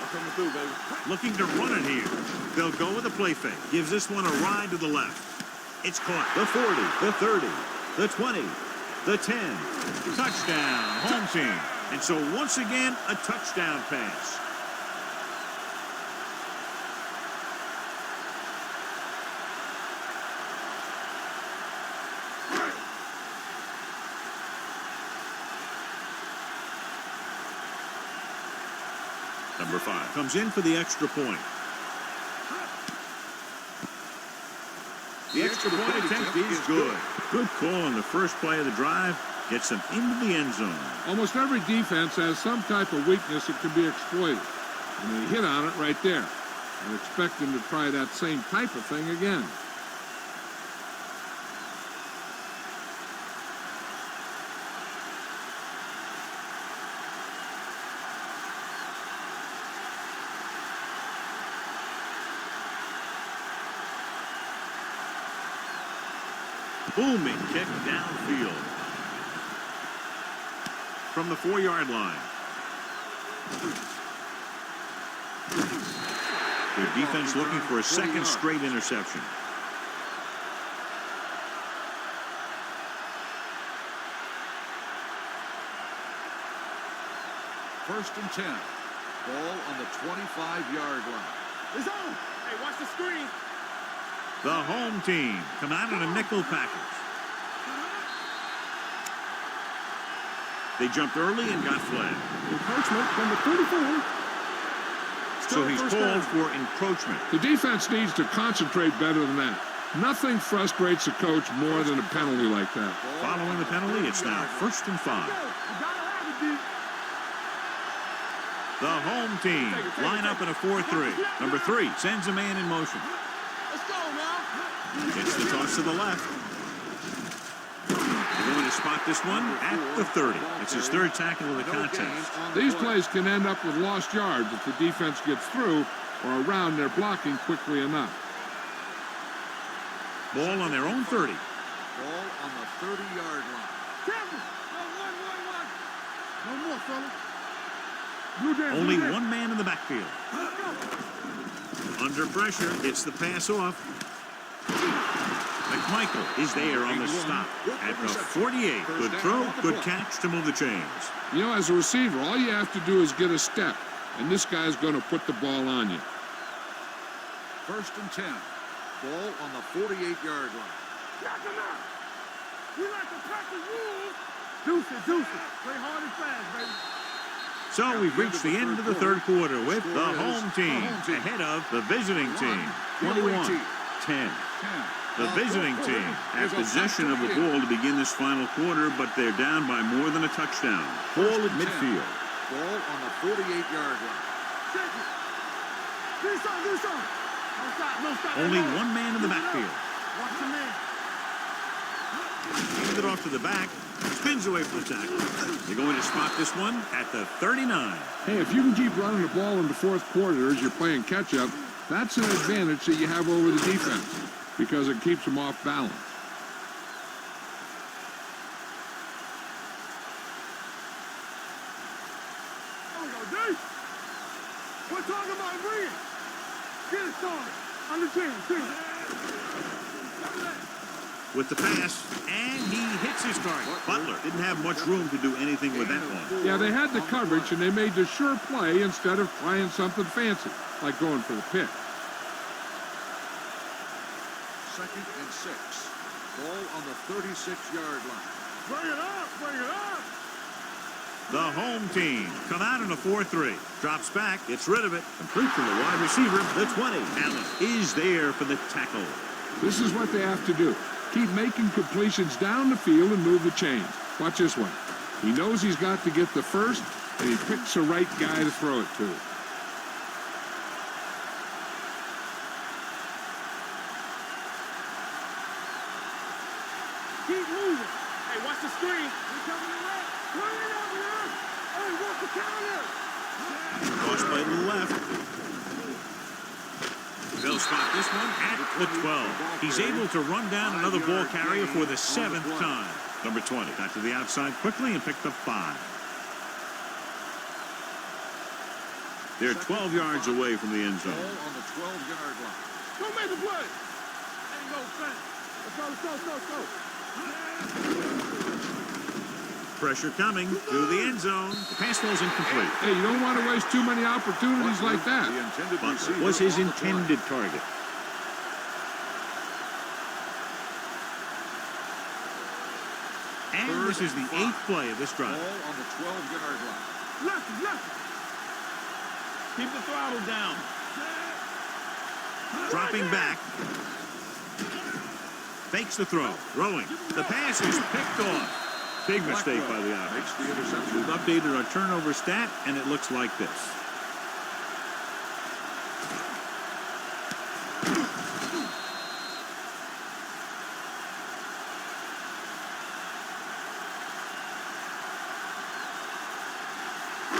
I'm coming through, baby. Looking to run it here. They'll go with a play fake. Gives this one a ride to the left. It's caught. The 40, the 30, the 20, the 10. Touchdown, home team. And so once again, a touchdown pass. Number 5 comes in for the extra point. The extra point attempt is good. Good call on the first play of the drive. Gets them into the end zone. Almost every defense has some type of weakness that can be exploited. And they hit on it right there. I expect them to try that same type of thing again. Booming kick downfield. From the 4-yard line. Their defense looking for a second straight interception. First and 10. Ball on the 25-yard line. It's on. Hey, watch the screen. The home team come out in a nickel package. They jumped early and got flagged. Encroachment, number 34. So he's called for encroachment. The defense needs to concentrate better than that. Nothing frustrates a coach more than a penalty like that. Following the penalty, it's now 1st and 5. The home team line up in a 4-3. Number 3 sends a man in motion. Let's go, now. Gets the toss to the left. They're going to spot this one at the 30. It's his 3rd tackle of the contest. These plays can end up with lost yards if the defense gets through or around their blocking quickly enough. Ball on their own 30. Ball on the 30-yard line. Careful. No more, fella. Only one man in the backfield. Under pressure, gets the pass off. McMichael is there on the stop at the 48. Good throw, good catch to move the chains. You know, as a receiver, all you have to do is get a step, and this guy's going to put the ball on you. First and 10. Ball on the 48-yard line. Knock him out. We like to practice rules. Deuce it, deuce it. Play hard and fast, baby. So we've reached the end of the third quarter with the home team ahead of the visiting team. 21-10. The visiting team have possession of the ball to begin this final quarter, but they're down by more than a touchdown. Ball at midfield. Ball on the 48-yard line. Shake it. Do something, do something. No stop, no stop. Only one man in the backfield. Watch the man. Hands it off to the back. Spins away from the tackle. They're going to spot this one at the 39. Hey, if you can keep running the ball in the fourth quarter as you're playing catch-up, that's an advantage that you have over the defense because it keeps them off balance. There we go, D. We're talking about bringing. Get it started. Understand, see. With the pass, and he hits his target. Butler didn't have much room to do anything with that one. Yeah, they had the coverage, and they made the sure play instead of trying something fancy, like going for the pick. 2nd and 6. Ball on the 36-yard line. Bring it up, bring it up. The home team come out in a 4-3. Drops back, gets rid of it. Complete to the wide receiver, the 20. Allen is there for the tackle. This is what they have to do. Keep making completions down the field and move the chains. Watch this one. He knows he's got to get the first, and he picks the right guy to throw it to. Keep moving. Hey, watch the screen. We're coming to left. Run it over there. Hey, watch the counter. Cross play to the left. They'll spot this one at the 12. He's able to run down another ball carrier for the 7th time. Number 20 got to the outside quickly and picked up 5. They're 12 yards away from the end zone. Ball on the 12-yard line. Don't make the play. Ain't no thing. Let's go. Pressure coming through the end zone. The pass ball's incomplete. Hey, you don't want to waste too many opportunities like that. The intended Butler receiver was his on the play. intended target. And this is the 8th play of this drive. Ball on the 12-yard line. Left. Keep the throttle down. Dropping back. Fakes the throw. Throwing. The pass is picked off. Big mistake by the offense. Makes the interception. We've updated our turnover stat, and it looks like this.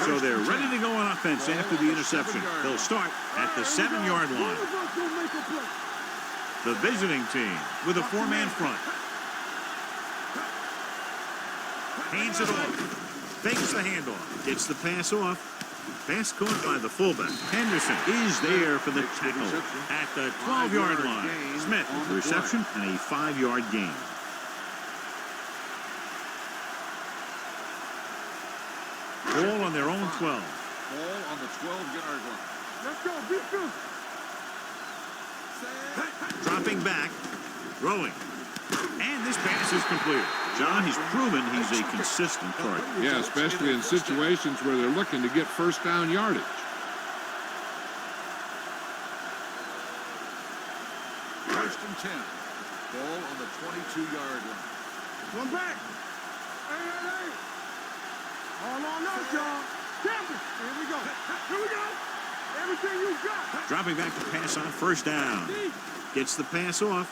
So they're ready to go on offense after the interception. They'll start at the 7-yard line. The visiting team with a 4-man front. Hands it off. Fakes the handoff. Gets the pass off. Pass caught by the fullback. Henderson is there for the tackle at the 12-yard line. Smith with the reception and a 5-yard gain. Ball on their own 12. Ball on the 12-yard line. Let's go. Be good. Dropping back. Throwing. And this pass is completed. John, he's proven he's a consistent target. Yeah, especially in situations where they're looking to get first down yardage. First and 10. Ball on the 22-yard line. One back. Hey. All on us, y'all. Captain. Here we go. Everything you got. Dropping back to pass on first down. Gets the pass off.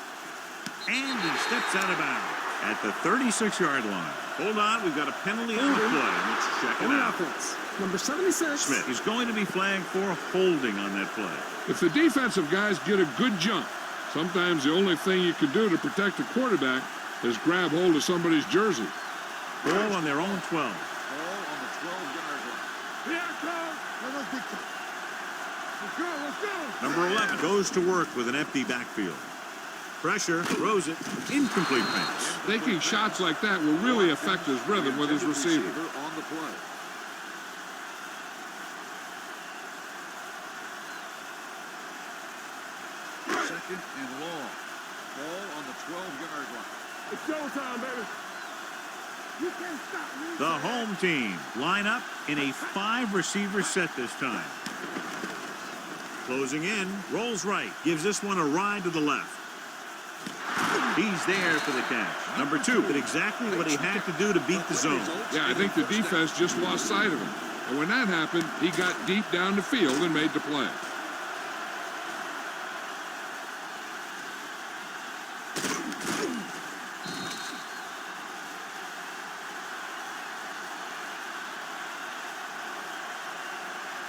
And he steps out of bounds at the 36-yard line. Hold on, we've got a penalty on the play. Let's check it out. Offense. Number 76. Smith, he's going to be flagged for holding on that play. If the defensive guys get a good jump, sometimes the only thing you can do to protect the quarterback is grab hold of somebody's jersey. Ball on their own 12. Ball on the 12-yard line. Here it comes. Let's go. Number 11 goes to work with an empty backfield. Pressure, throws it, incomplete pass. Taking shots like that will really affect his rhythm with his receiver. On the play. Second and long. Ball on the 12-yard line. It's showtime, baby. You can't stop me. The home team line up in a 5-receiver set this time. Closing in, rolls right, gives this one a ride to the left. He's there for the catch. Number 2 did exactly what he had to do to beat the zone. Yeah, I think the defense just lost sight of him. And when that happened, he got deep down the field and made the play.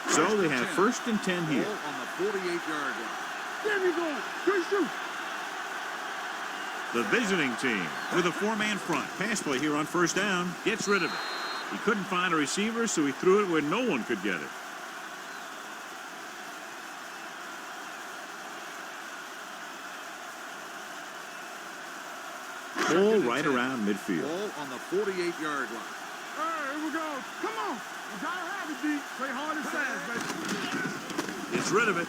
So they have 1st and 10 here. Ball on the 48-yard line. There you go. Good shoot. The visiting team with a 4-man front. Pass play here on 1st down. Gets rid of it. He couldn't find a receiver, so he threw it where no one could get it. Ball right around midfield. Ball on the 48-yard line. All right, here we go. Come on. You gotta have it, D. Play hard and fast, baby. Gets rid of it.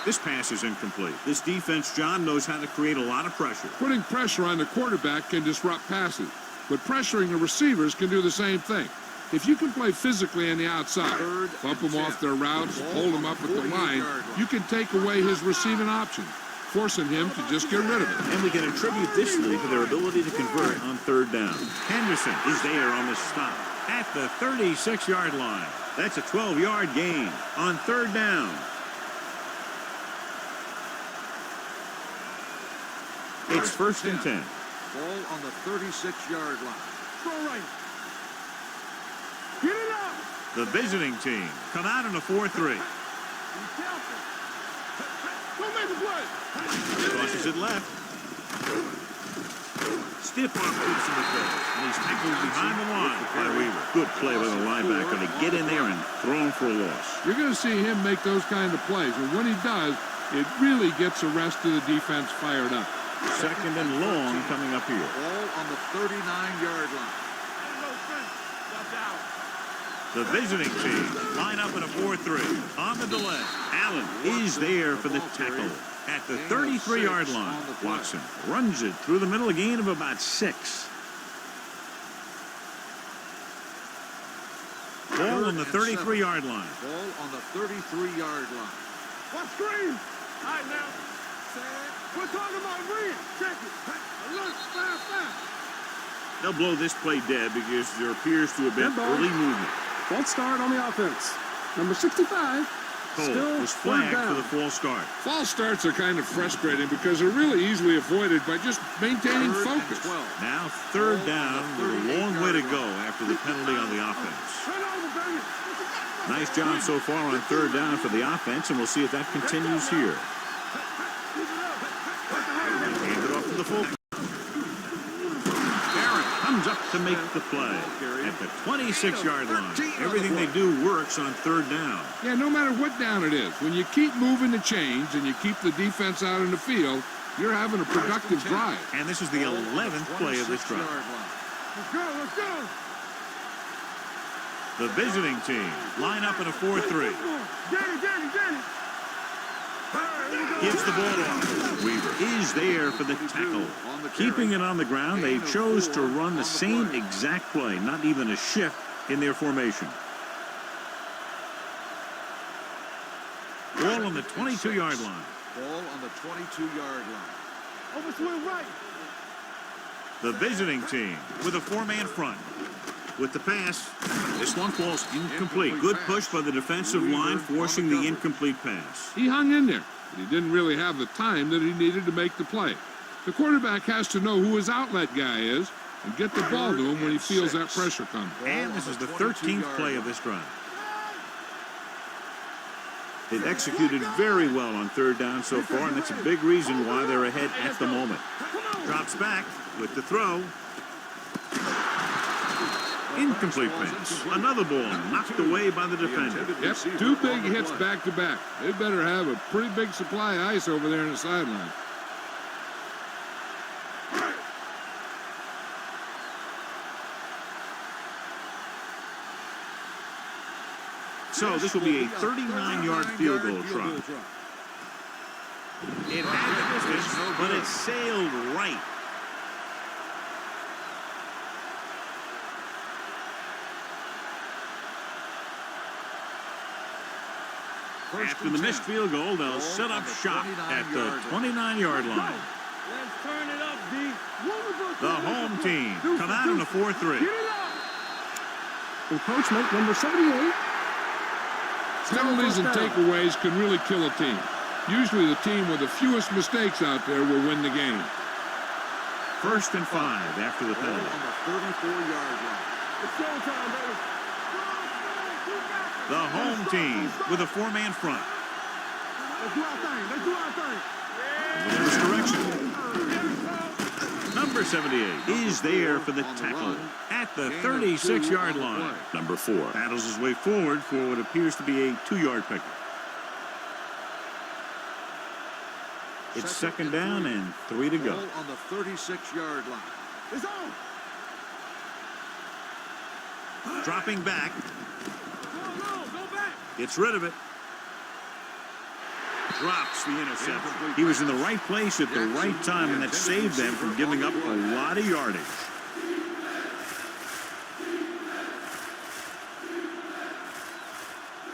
This pass is incomplete. This defense, John, knows how to create a lot of pressure. Putting pressure on the quarterback can disrupt passes, but pressuring the receivers can do the same thing. If you can play physically on the outside, bump them off their routes, hold them up at the line, you can take away his receiving options, forcing him to just get rid of it. And we can attribute this lead to their ability to convert on 3rd down. Henderson is there on the stop at the 36-yard line. That's a 12-yard gain on 3rd down. It's 1st and 10. Ball on the 36-yard line. Go right. Get it up. The visiting team come out in a 4-3. Be careful. Don't make a play. Crosses it left. Stiff arm keeps him at bay. And he's tackled behind the line by Weaver. Good play by the linebacker to get in there and throw him for a loss. You're going to see him make those kind of plays, and when he does, it really gets the rest of the defense fired up. 2nd and long coming up here. Ball on the 39-yard line. The visiting team line up in a 4-3. On the delay, Allen is there for the tackle at the 33-yard line. Watson runs it through the middle, a gain of about 6. Ball on the 33-yard line. Ball on the 33-yard line. What screen? All right, now. We're talking about read. Check it. Alert, fast. They'll blow this play dead because there appears to have been early movement. False start on the offense. Number 65. Cole Still was 3rd flagged down. for the false start. False starts are kind of frustrating because they're really easily avoided by just maintaining 3rd and focus. 12. Now 3rd down with a long way to go after the penalty on the offense. Turn over, baby. Nice job so far on 3rd down for the offense, and we'll see if that continues here. Hand it off to the full. Barrett comes up to make the play at the 26-yard line. Everything they do works on 3rd down. Yeah, no matter what down it is, when you keep moving the chains and you keep the defense out in the field, you're having a productive drive. And this is the 11th play of this drive. Let's go, let's go. The visiting team line up in a 4-3. Danny. Gives the ball off. Weaver is there for the tackle. Keeping it on the ground, they chose to run the same exact play, not even a shift in their formation. Ball on the 22-yard line. Ball on the 22-yard line. Over swing right. The visiting team with a 4-man front. With the pass, this one falls incomplete. Good push by the defensive line, forcing the incomplete pass. He hung in there, but he didn't really have the time that he needed to make the play. The quarterback has to know who his outlet guy is and get the ball to him when he feels that pressure coming. And this is the 13th play of this drive. They've executed very well on 3rd down so far, and that's a big reason why they're ahead at the moment. Drops back with the throw. Incomplete pass. Another ball knocked away by the defender. Yep, 2 big hits back to back. They better have a pretty big supply of ice over there in the sideline. So this will be a 39-yard field goal try. It had the distance, but it sailed right. After the missed field goal, they'll set up shop at the 29-yard line. Let's turn it up, D. The home team come out in a 4-3. Encroachment, number 78. Penalties and takeaways can really kill a team. Usually the team with the fewest mistakes out there will win the game. 1st and 5 after the penalty. On the 34-yard line. It's showtime, baby. The home team with a 4-man front. Let's do our thing. Let's do our thing. This direction. Number 78 is there for the tackle at the 36-yard line. Number 4 battles his way forward for what appears to be a 2-yard pickup. It's 2nd down and 3 to go. Ball on the 36-yard line. It's on. Dropping back. Go back. Gets rid of it. Drops the interception. He was in the right place at the right time, and that saved them from giving up a lot of yardage.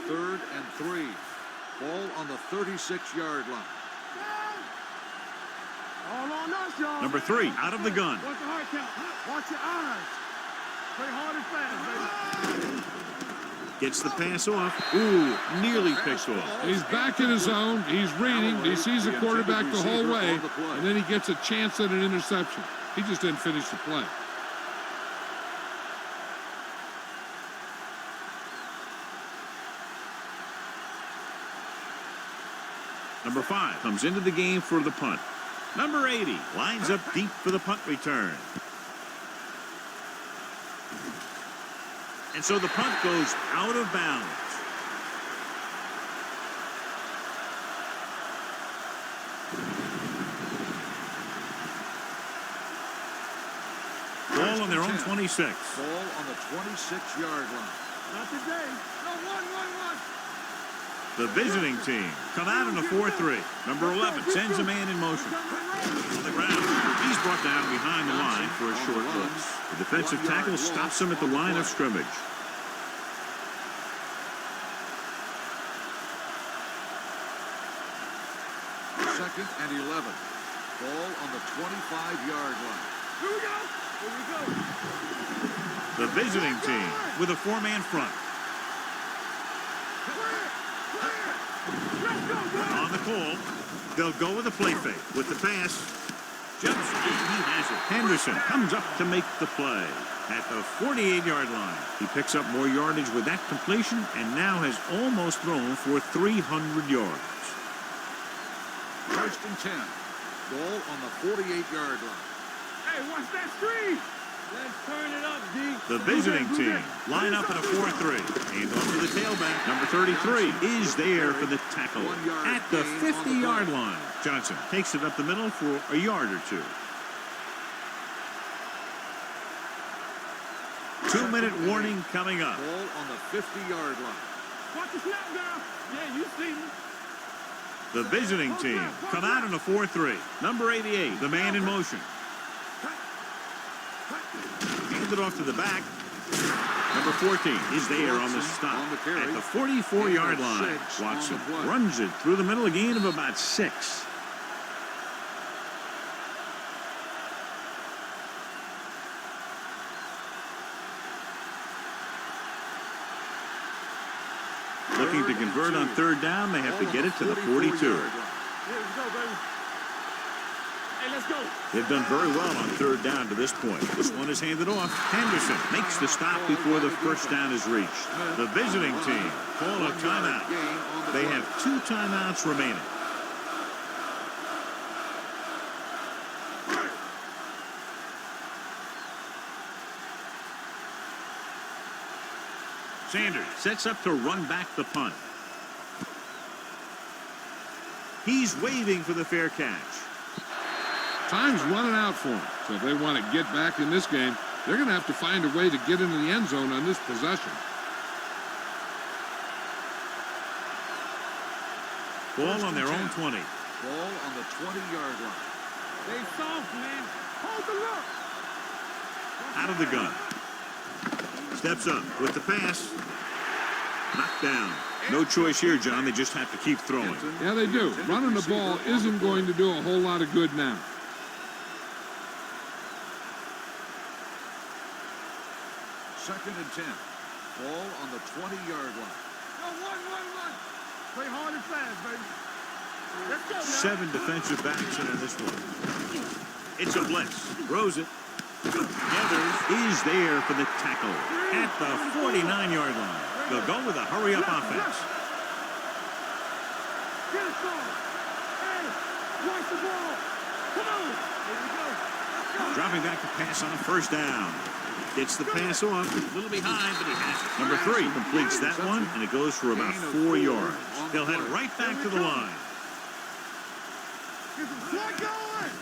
Third and 3. Ball on the 36-yard line. All on us, y'all. Number 3 out of the gun. Watch the heart count. Watch your eyes. Play hard and fast, baby. Gets the pass off. Ooh, nearly picks off. He's back in his zone. He's reading. He sees the quarterback the whole way, and then he gets a chance at an interception. He just didn't finish the play. Number 5 comes into the game for the punt. Number 80 lines up deep for the punt return. And so the punt goes out of bounds. Ball on their own 26. Ball on the 26-yard line. Not today. No, one. The visiting team come out in a 4-3. Number 11 sends a man in motion. On the ground, he's brought down behind the line for a short loss. The defensive tackle stops him at the line of scrimmage. Second and 11. Ball on the 25-yard line. Here we go. The visiting team with a 4-man front. On the call, they'll go with a play fake. With the pass, jumps, and he has it. Henderson comes up to make the play at the 48-yard line. He picks up more yardage with that completion and now has almost thrown for 300 yards. 1st and 10. Ball on the 48-yard line. Hey, watch that screen. Let's turn it up, D. The visiting team line up in a 4-3. And off to the tailback. Number 33 is there for the tackle at the 50-yard line. Johnson takes it up the middle for a yard or 2. 2-minute warning coming up. Ball on the 50-yard line. Watch the snap down. Yeah, you see me. The visiting team come out in a 4-3. Number 88, the man in motion. Handed off to the back. Number 14 is there on the stop at the 44-yard line. Watson runs it through the middle, a gain of about 6. Looking to convert on 3rd down, they have to get it to the 42. Here, let's go, baby. Hey, let's go. They've done very well on 3rd down to this point. This one is handed off. Henderson makes the stop before the first down is reached. The visiting team call a timeout. They have 2 timeouts remaining. Sanders sets up to run back the punt. He's waving for the fair catch. Time's running out for them. So if they want to get back in this game, they're going to have to find a way to get into the end zone on this possession. Ball on their own 20. Ball on the 20-yard line. Stay soft, man. Hold the look. Out of the gun. Steps up with the pass. Knocked down. No choice here, John. They just have to keep throwing. Yeah, they do. Running the ball isn't going to do a whole lot of good now. Second and 10. Ball on the 20-yard line. Go, one. Play hard and fast, baby. Let's go now. 7 defensive backs in on this one. It's a blitz. Throws it. Gathers. Is there for the tackle at the 49-yard line. They'll go with a hurry-up offense. Get it going. Hey, watch the ball. Come on. Here we go. Let's go. Dropping back to pass on a first down. Gets the pass off. A little behind, but he has it. Number 3 completes that one, and it goes for about 4 yards. They'll head right back to the line. Get the play going.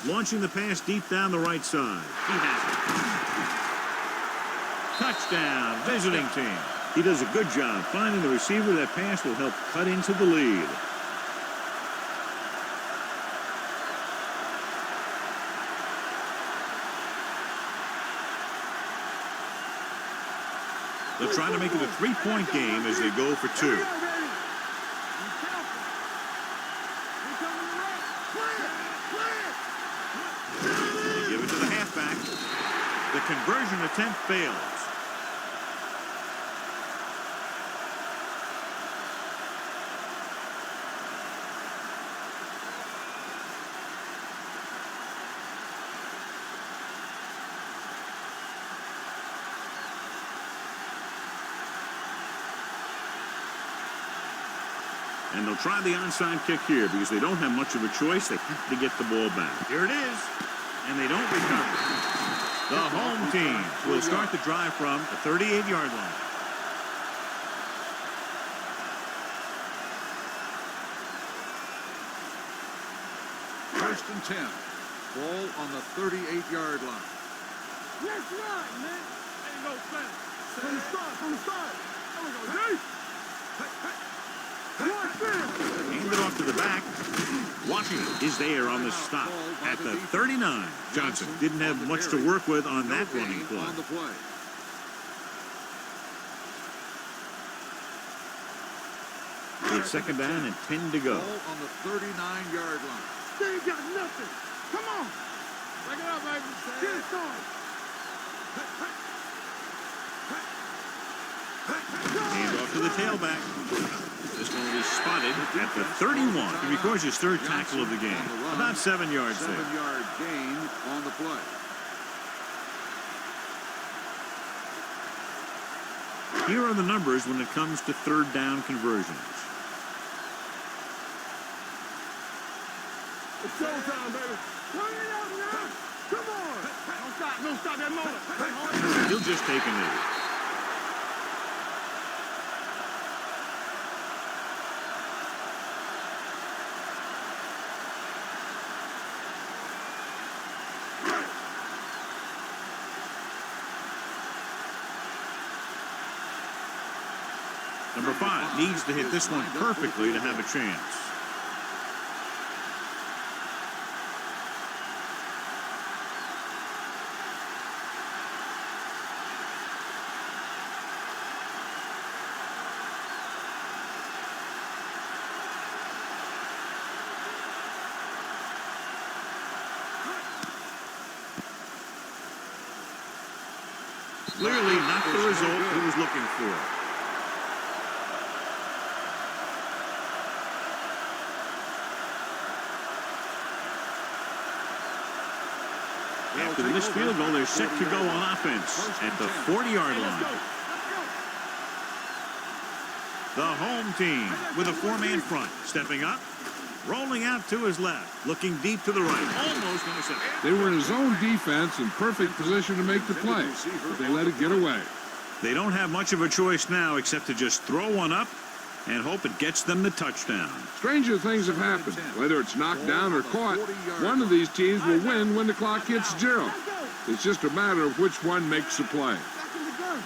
Launching the pass deep down the right side. He has it. Touchdown, visiting team. He does a good job finding the receiver. That pass will help cut into the lead. They're trying to make it a 3-point game as they go for 2. They give it to the halfback. The conversion attempt fails. And they'll try the onside kick here because they don't have much of a choice. They have to get the ball back. Here it is. And they don't recover. The home team will start the drive from the 38-yard line. First and 10. Ball on the 38-yard line. Let's ride, man. Ain't no sense. From the start. There we go. Hey. Hand it off to the back. Washington is there on the stop at the 39. Johnson didn't have much to work with on that running play. On the play. It's second down and 10 to go. Ball on the 39-yard line. They ain't got nothing. Come on. Break it up, baby. Get it going. Hand off to the tailback. This one will be spotted at the 31. He records his 3rd tackle of the game. About 7 yards there. 7-yard gain on the play. Here are the numbers when it comes to 3rd down conversions. It's showtime, baby. Turn it up now. Come on. Don't stop that motor. He'll just take a knee. Number 5 needs to hit this one perfectly to have a chance. Clearly not the result he was looking for. After this field goal, they're set to go on offense at the 40-yard line. The home team with a 4-man front, stepping up, rolling out to his left, looking deep to the right, almost intercepted. They were in his own defense in perfect position to make the play, but they let it get away. They don't have much of a choice now except to just throw one up and hope it gets them the touchdown. Stranger things have happened. Whether it's knocked down or caught, one of these teams will win when the clock hits 0. It's just a matter of which one makes the play. Back in the gun.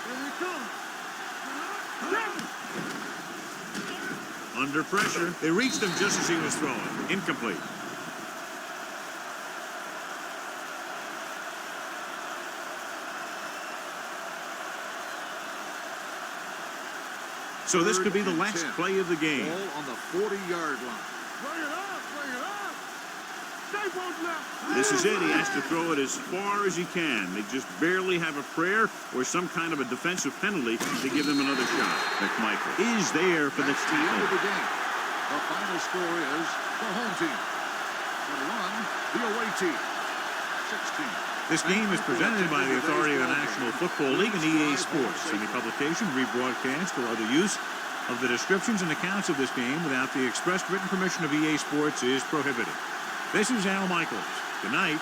Here we come. Under pressure. They reached him just as he was throwing. Incomplete. So this could be the last play of the game. Ball on the 40-yard line. Bring it up, bring it up. Stay post left. This is it. He has to throw it as far as he can. They just barely have a prayer or some kind of a defensive penalty to give them another shot. McMichael is there for the That's the end of tackle. the game. The final score is the home team 21, the away team 16. This game is presented by the authority of the National Football League and EA Sports. Any publication, rebroadcast, or other use of the descriptions and accounts of this game without the express written permission of EA Sports is prohibited. This is Al Michaels. Good night.